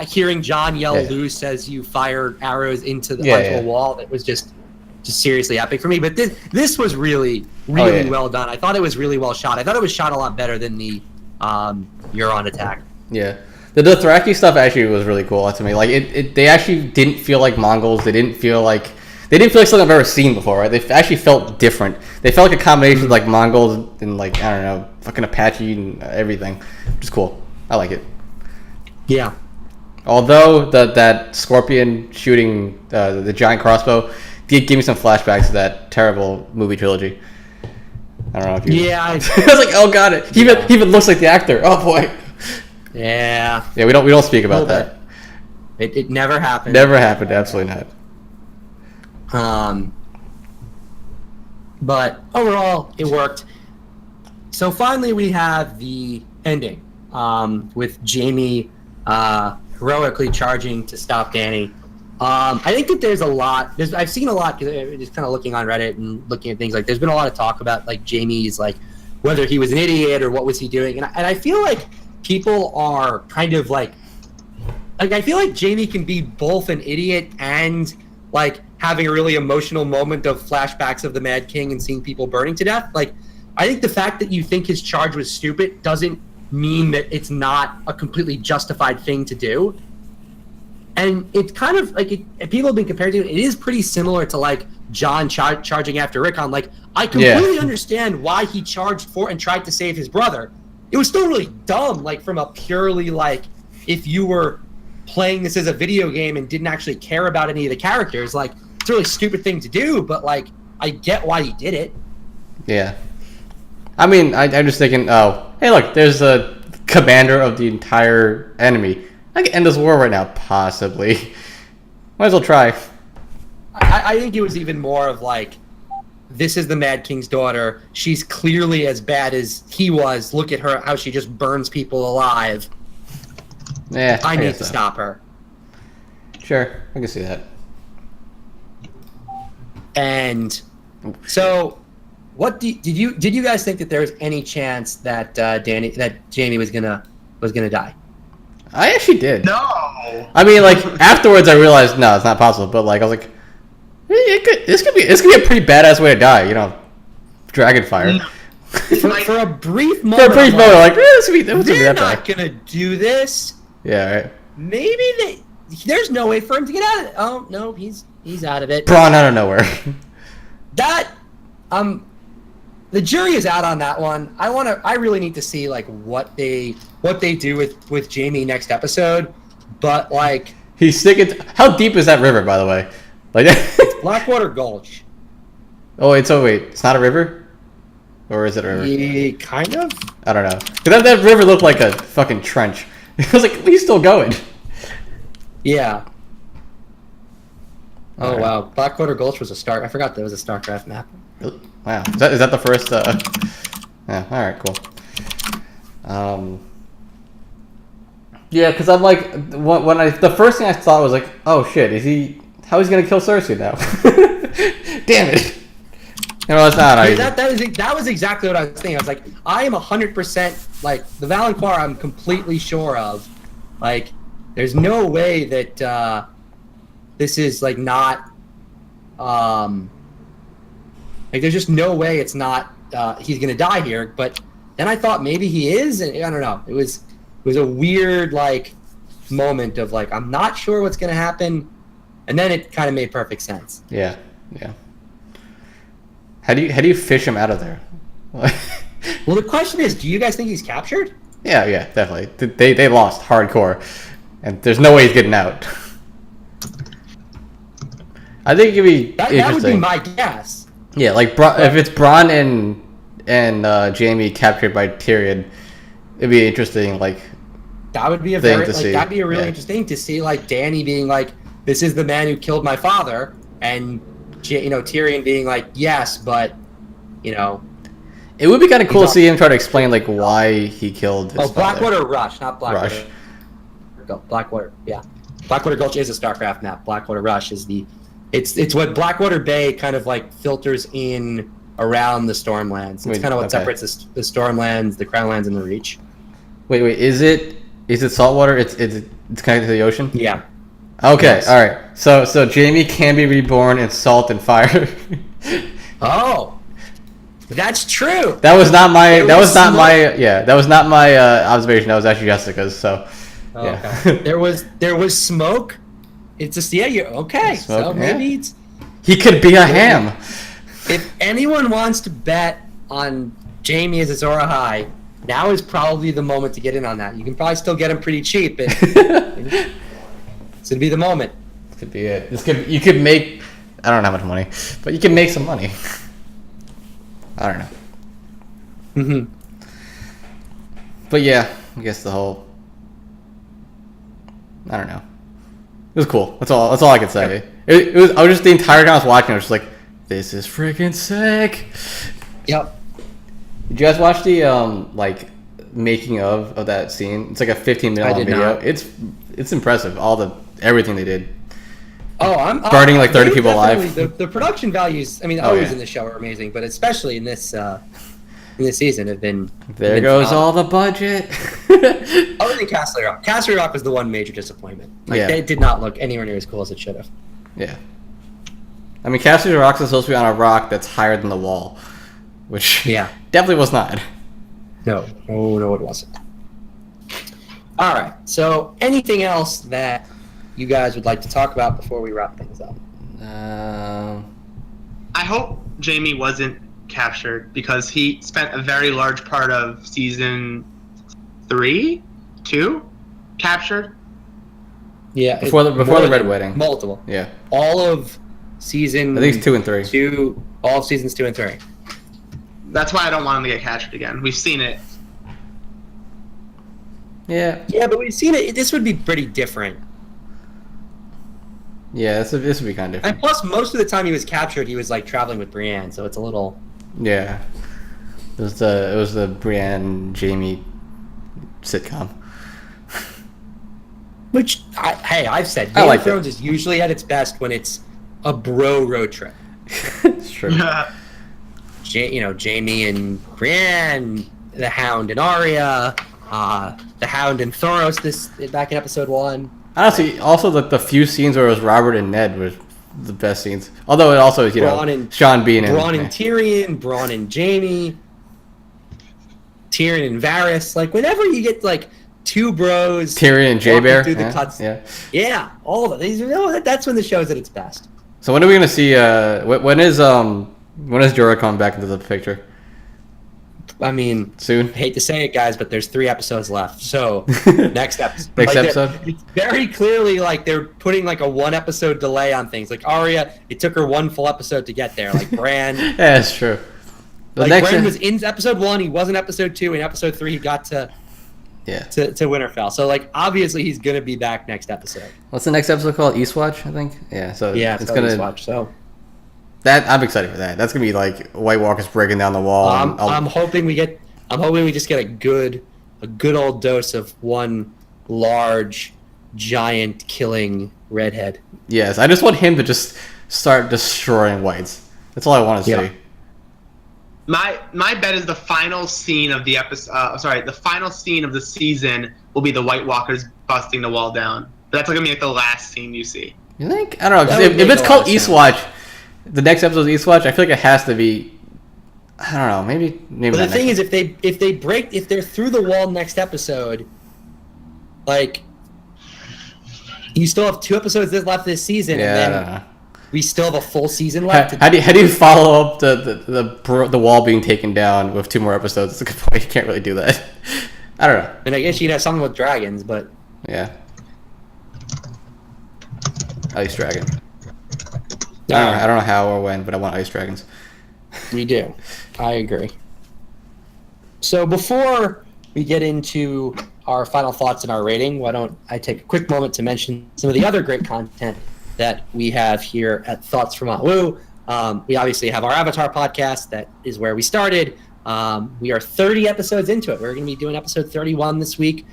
hearing Jon yell loose as you fire arrows into the onto a wall that was just seriously epic for me. But this was really well done. I thought it was really well shot. I thought it was shot a lot better than the Euron attack. Yeah. The Dothraki stuff actually was really cool to me. Like they actually didn't feel like Mongols. They didn't feel like something I've ever seen before. Right? They actually felt different. They felt like a combination of like Mongols and like, I don't know, fucking Apache and everything. Which is cool. I like it. Yeah. Although that scorpion shooting the giant crossbow did give me some flashbacks to that terrible movie trilogy. I don't know if you. Yeah. I was like, oh god, he even looks like the actor. Oh boy. Yeah. Yeah, we don't speak about that. It never happened. Never happened. Absolutely not. But overall, it worked. So finally, we have the ending with Jaime heroically charging to stop Dany. I think that there's a lot. I've seen a lot because just kind of looking on Reddit and looking at things like. There's been a lot of talk about like Jamie's like whether he was an idiot or what was he doing, and I feel like people are kind of like I feel like Jamie can be both an idiot and like having a really emotional moment of flashbacks of the Mad King and seeing people burning to death. Like, I think the fact that you think his charge was stupid doesn't mean that it's not a completely justified thing to do. And it's kind of like people have been compared to it. It is pretty similar to like John charging after Rickon. Like, I completely understand why he charged for and tried to save his brother. It was still really dumb, like from a purely like if you were playing this as a video game and didn't actually care about any of the characters, like it's a really stupid thing to do. But like, I get why he did it. Yeah. I mean, I'm just thinking, oh, hey, look, there's a commander of the entire enemy. I can end this war right now, possibly. Might as well try. I think it was even more of like, this is the Mad King's daughter. She's clearly as bad as he was. Look at her, how she just burns people alive. Yeah, I need to stop her. Sure, I can see that. And so, what did you guys think that there was any chance that Jamie was gonna die? I actually did. No. I mean, like afterwards, I realized no, it's not possible. But like, I was like, this could be a pretty badass way to die. You know, dragon fire. No. For a brief moment, like this could be they're that not bad. gonna do this. Yeah, right. Maybe there's no way for him to get out of it. Oh no, he's out of it. Braun out of nowhere. That the jury is out on that one. I really need to see like what they do with Jamie next episode. But like, He's sticking. How deep is that river, by the way? Like Blackwater Gulch. wait, it's not a river, or is it a river? Yeah, kind of. I don't know. 'Cause that river looked like a fucking trench. I was like, he's still going. Yeah. Oh Alright. wow, Blackwater Gulch was I forgot there was a StarCraft map. Wow, is that the first? Yeah. All right, cool. Yeah, because I'm like, the first thing I thought was like, oh shit, how is he gonna kill Cersei now? Damn it! You know, it's not. That was exactly what I was thinking. I was like, I am 100% like the Valancourt. I'm completely sure of. Like, there's no way that this is like not. Like, there's just no way it's not. He's gonna die here. But then I thought maybe he is, and I don't know. It was a weird like moment of like I'm not sure what's gonna happen, and then it kind of made perfect sense. Yeah. How do you fish him out of there? Well, the question is, do you guys think he's captured? Yeah, definitely. They lost hardcore, and there's no way he's getting out. I think it'd be That interesting. would be my guess. Yeah, like if it's Bronn and Jamie captured by Tyrion, it'd be interesting. Like That would be that'd be a really interesting to see like Dany being like, "This is the man who killed my father," and Tyrion being like, "Yes, but it would be kind of cool to see him try to explain like why he killed his father. Blackwater Rush, not Blackwater. Rush. Blackwater, yeah. Blackwater Gulch is a StarCraft map. Blackwater Rush is it's what Blackwater Bay kind of like filters in around the Stormlands. It's kind of what separates the Stormlands, the Crownlands, and the Reach. Wait, is it saltwater? It's connected to the ocean? Yeah. Okay, Yes. all right. So Jamie can be reborn in salt and fire. Oh, that's true. That was not my observation. That was actually Jessica's. So Oh, yeah. okay. there was smoke. It's just you're okay. Smoke, So maybe it's. He could be a ham. If anyone wants to bet on Jamie as Azor Ahai, now is probably the moment to get in on that. You can probably still get him pretty cheap. This would be the moment. Could be it. You could make. I don't know how much money, but you can make some money. I don't know. Mm-hmm. But yeah, I guess the whole. I don't know. It was cool. That's all I could say. It was. I was just the entire time I was watching. I was just like, "This is freaking sick." Yep. Did you guys watch the like making of that scene? It's like a 15-minute long video. Not. It's impressive. Everything they did. burning like 30 people alive. The production values, I mean, always in the show are amazing, but especially in this season have been. There goes all the budget. Other than Castle Rock. Castle Rock was the one major disappointment. It did not look anywhere near as cool as it should have. Yeah. I mean, Castle Rock is supposed to be on a rock that's higher than the wall, which definitely was not. No, it wasn't. All right. So, anything else that you guys would like to talk about before we wrap things up? I hope Jamie wasn't captured because he spent a very large part of season 2 captured. Yeah, before the Red Wedding. Multiple. Yeah. All of season. I think it's 2 and 3. All of seasons 2 and 3. That's why I don't want him to get captured again. We've seen it. Yeah. Yeah, but we've seen it. This would be pretty different. Yeah, this would be kind of different. And plus, most of the time he was captured, he was like traveling with Brienne, so it's a little. Yeah. It was the Brienne Jamie sitcom. Which I've said Game of Thrones is usually at its best when it's a bro road trip. It's true. Jamie and Brienne, the Hound and Arya, the Hound and Thoros back in episode 1. Honestly, also the few scenes where it was Robert and Ned was the best scenes. Although it also is, Sean Bean and Bronn and Tyrion, Bronn and Jamie, Tyrion and Varys. Like whenever you get like two bros, Tyrion and J-Bear through the cuts, all of it. That's when the show's at its best. So when are we gonna see? When is Jorah coming back into the picture? I mean, soon. I hate to say it, guys, but there's 3 episodes left. So next episode. It's very clearly like they're putting like a 1 episode delay on things. Like Arya, it took her 1 full episode to get there. Like Bran. Yeah, that's true. Bran was in episode 1. He was in episode 2. In episode 3, he got to Winterfell. So like obviously he's gonna be back next episode. What's the next episode called? Eastwatch, I think. Yeah. So it's gonna Eastwatch. So. That I'm excited for that. That's gonna be like White Walkers breaking down the wall. I'm hoping we just get a good old dose of one large, giant killing redhead. Yes, I just want him to just start destroying whites. That's all I want to see. My bet is the final scene of the episode. The final scene of the season will be the White Walkers busting the wall down. But that's gonna be like the last scene you see. You think? I don't know. If it's called Eastwatch. The next episode of Eastwatch, I feel like it has to be. I don't know. Maybe. But the thing is, if they're through the wall next episode, like you still have 2 episodes left this season, and then we still have a full season left. How do you follow up the wall being taken down with 2 more episodes? That's a good point. You can't really do that. I don't know. And I guess you'd have something with dragons, but yeah, Ice Dragon. I don't know how or when, but I want ice dragons. We do. I agree. So before we get into our final thoughts and our rating, why don't I take a quick moment to mention some of the other great content that we have here at Thoughts from Woo. We obviously have our Avatar podcast. That is where we started. We are 30 episodes into it. We're going to be doing episode 31 this week.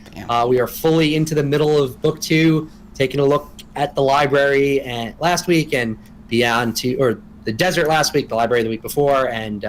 We are fully into the middle of book 2, taking a look at the library last week and beyond the desert last week, the library the week before, and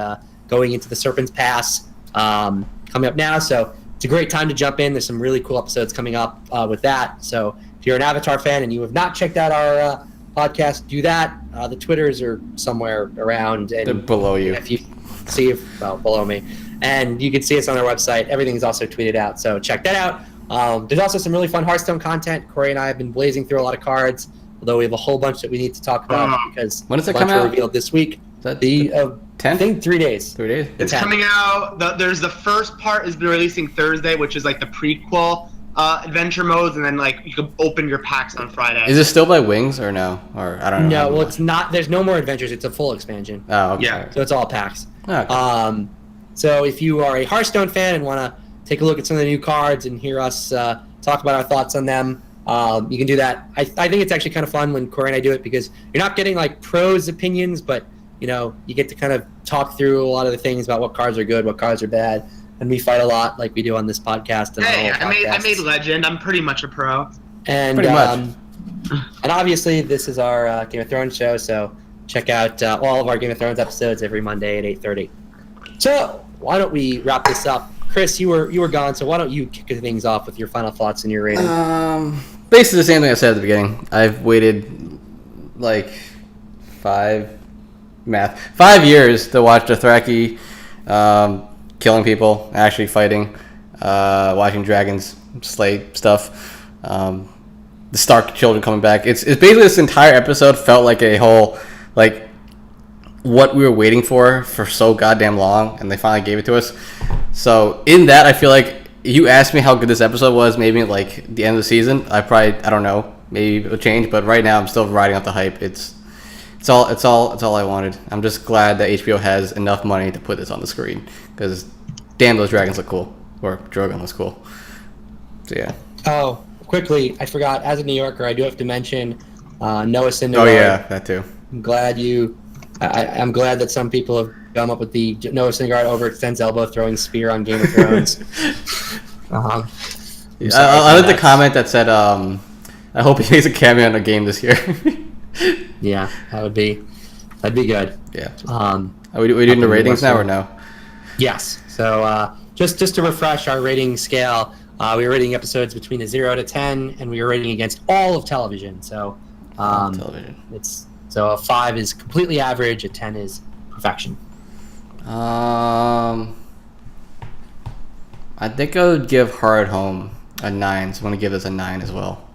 going into the Serpent's Pass coming up now. So it's a great time to jump in. There's some really cool episodes coming up with that. So if you're an Avatar fan and you have not checked out our podcast, do that. The Twitters are somewhere around. And they're below you. If you see below me. And you can see us on our website. Everything is also tweeted out. So check that out. There's also some really fun Hearthstone content. Corey and I have been blazing through a lot of cards. Although we have a whole bunch that we need to talk about because when does it come out? Revealed this week. Is that the 10th? I think 3 days. 3 days. It's coming out. There's the first part is releasing Thursday, which is like the prequel adventure modes, and then like you can open your packs on Friday. Is it still by Wings or no? Or I don't know. No, well it's not. There's no more adventures. It's a full expansion. Oh, okay. Yeah. So it's all packs. Okay. So if you are a Hearthstone fan and want to take a look at some of the new cards and hear us talk about our thoughts on them. You can do that. I think it's actually kind of fun when Corey and I do it because you're not getting like pros opinions, but you get to kind of talk through a lot of the things about what cards are good, what cards are bad, and we fight a lot like we do on this podcast. And I made Legend. I'm pretty much a pro. And pretty much. And obviously, this is our Game of Thrones show, so check out all of our Game of Thrones episodes every Monday at 8:30. So why don't we wrap this up? Chris, you were gone, so why don't you kick things off with your final thoughts and your rating? Basically the same thing I said at the beginning. I've waited like 5 years to watch Dothraki killing people, actually fighting, watching dragons slay stuff, the Stark children coming back. It's basically this entire episode felt like a whole, like, what we were waiting for so goddamn long, and they finally gave it to us. So in that, I feel like you asked me how good this episode was, maybe like the end of the season. I don't know, maybe it'll change, but right now I'm still riding off the hype. It's all I wanted. I'm just glad that HBO has enough money to put this on the screen, because damn, those dragons look cool, or Drogon looks cool. So yeah. Oh, quickly, I forgot. As a New Yorker, I do have to mention Noah Syndergaard. Oh yeah, that too. I'm glad I'm glad that some people have come up with the Noah Syndergaard overextends elbow throwing spear on Game of Thrones. I like the comment that said, "I hope he makes a cameo in a game this year." Yeah, that'd be good. Yeah. Are we doing the ratings now or no? Yes. So just to refresh our rating scale, we were rating episodes between a 0 to 10, and we were rating against all of television. So Television. So a 5 is completely average, a 10 is perfection. I think I would give Hard Home a 9, so I'm going to give this a 9 as well.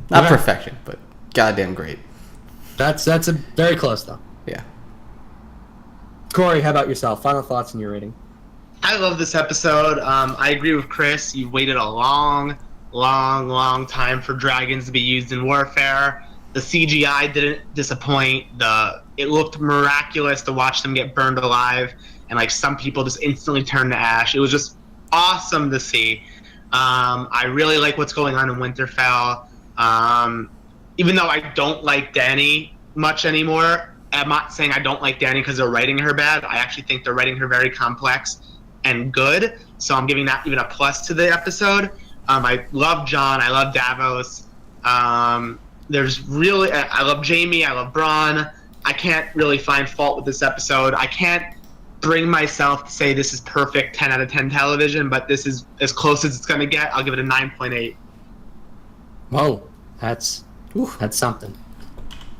Not Okay. perfection, but goddamn great. That's a very close, though. Yeah. Cory, how about yourself? Final thoughts on your rating? I love this episode. I agree with Chris. You waited a long time for dragons to be used in warfare. The CGI didn't disappoint. It looked miraculous to watch them get burned alive, and like some people just instantly turned to ash. It was just awesome to see. I really like what's going on in Winterfell. Even though I don't like Dany much anymore, I'm not saying I don't like Dany because they're writing her bad. I actually think they're writing her very complex and good. So I'm giving that even a plus to the episode. I love Jon. I love Davos. I love Jaime. I love Bronn. I can't really find fault with this episode. I can't bring myself to say this is perfect 10 out of 10 television, but this is as close as it's going to get. I'll give it a 9.8. Whoa, that's something.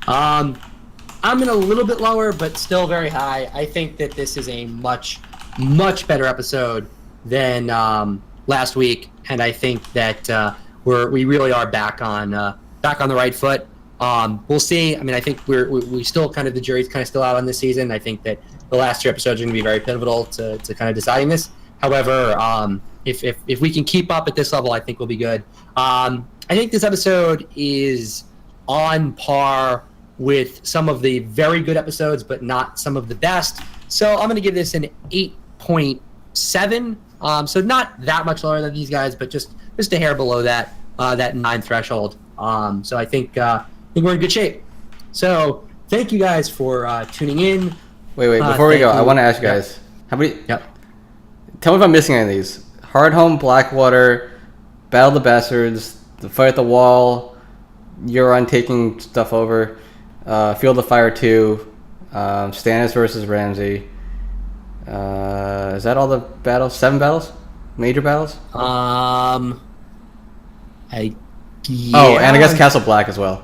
I'm in a little bit lower, but still very high. I think that this is a much better episode than last week, and I think that we really are back on the right foot. We'll see. I mean, I think we still kind of, the jury's kind of still out on this season. I think that the last 2 episodes are going to be very pivotal to kind of deciding this. However, if we can keep up at this level, I think we'll be good. I think this episode is on par with some of the very good episodes, but not some of the best. So I'm going to give this an 8.7. So not that much lower than these guys, but just a hair below that 9 threshold. So I think we're in good shape. So thank you guys for tuning in. Wait, before we go, I want to ask you guys, how many? Yep. Tell me if I'm missing any of these. Hardhome, Blackwater, Battle of the Bastards, The Fight at the Wall, Euron taking stuff over, Field of Fire 2, Stannis versus Ramsay. Is that all the battles? 7 battles? Major battles? Yeah. Oh, and I guess Castle Black as well.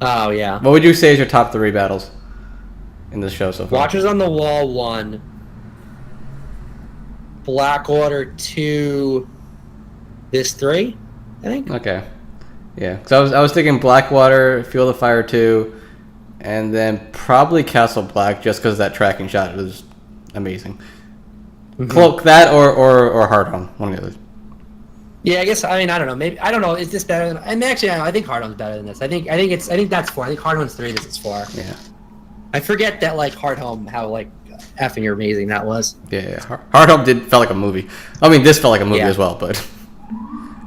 Oh, yeah. What would you say is your top 3 battles in this show so far? Watchers on the Wall 1. Blackwater 2. This 3, I think. Okay. Yeah. So I was thinking Blackwater, Field of Fire 2, and then probably Castle Black, just because that tracking shot was amazing. Mm-hmm. Cloak that or Hardhome, one of the others. Yeah, I guess. I mean, I don't know. Maybe I don't know. Is this better than? And actually, I think Hardhome's better than this. I think that's 4. I think Hardhome's 3. This is 4. Yeah. I forget that Hardhome, how effing amazing that was. Yeah. Hardhome felt like a movie. I mean, this felt like a movie as well, but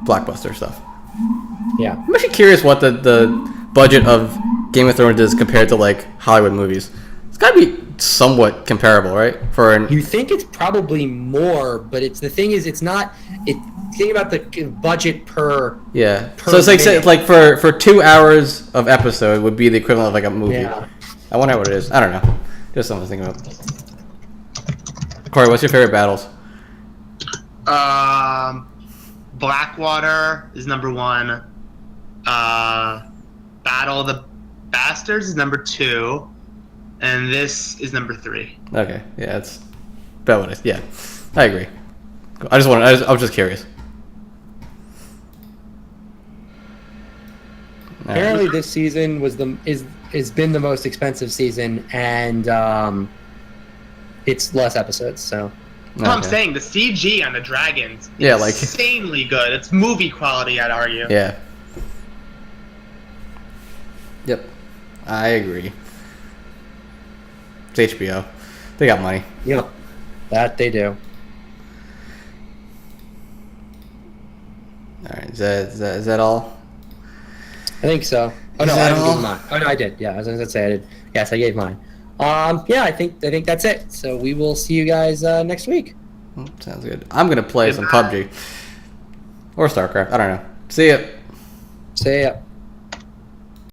blockbuster stuff. Yeah. I'm actually curious what the budget of Game of Thrones is compared to Hollywood movies. It's got to be somewhat comparable, right? You think it's probably more, but the thing is, it's not. Think about the budget per. Yeah. Per So it's like minute. like for 2 hours of episode would be the equivalent of like a movie. Yeah. I wonder what it is. I don't know. Just something to think about. Cory, what's your favorite battles? Blackwater is number 1. Battle of the Bastards is number 2, and this is number 3. Okay, yeah, it's about what it is. Yeah, I agree. Cool. I was just curious. All right. Apparently, this season has been the most expensive season, and it's less episodes. So, No, I'm saying the CG on the dragons, Yeah, is like- insanely good. It's movie quality, I'd argue. Yeah. Yep, I agree. It's HBO. They got money. yep, that they do. All right, is that all? I think so. Oh no, Is I that didn't all? give mine. Oh no, I did. Yeah, I was gonna say I did. Yes, I gave mine. Yeah, I think that's it. So we will see you guys next week. Sounds good. I'm gonna play some Goodbye. PUBG or StarCraft. I don't know. See ya. See ya.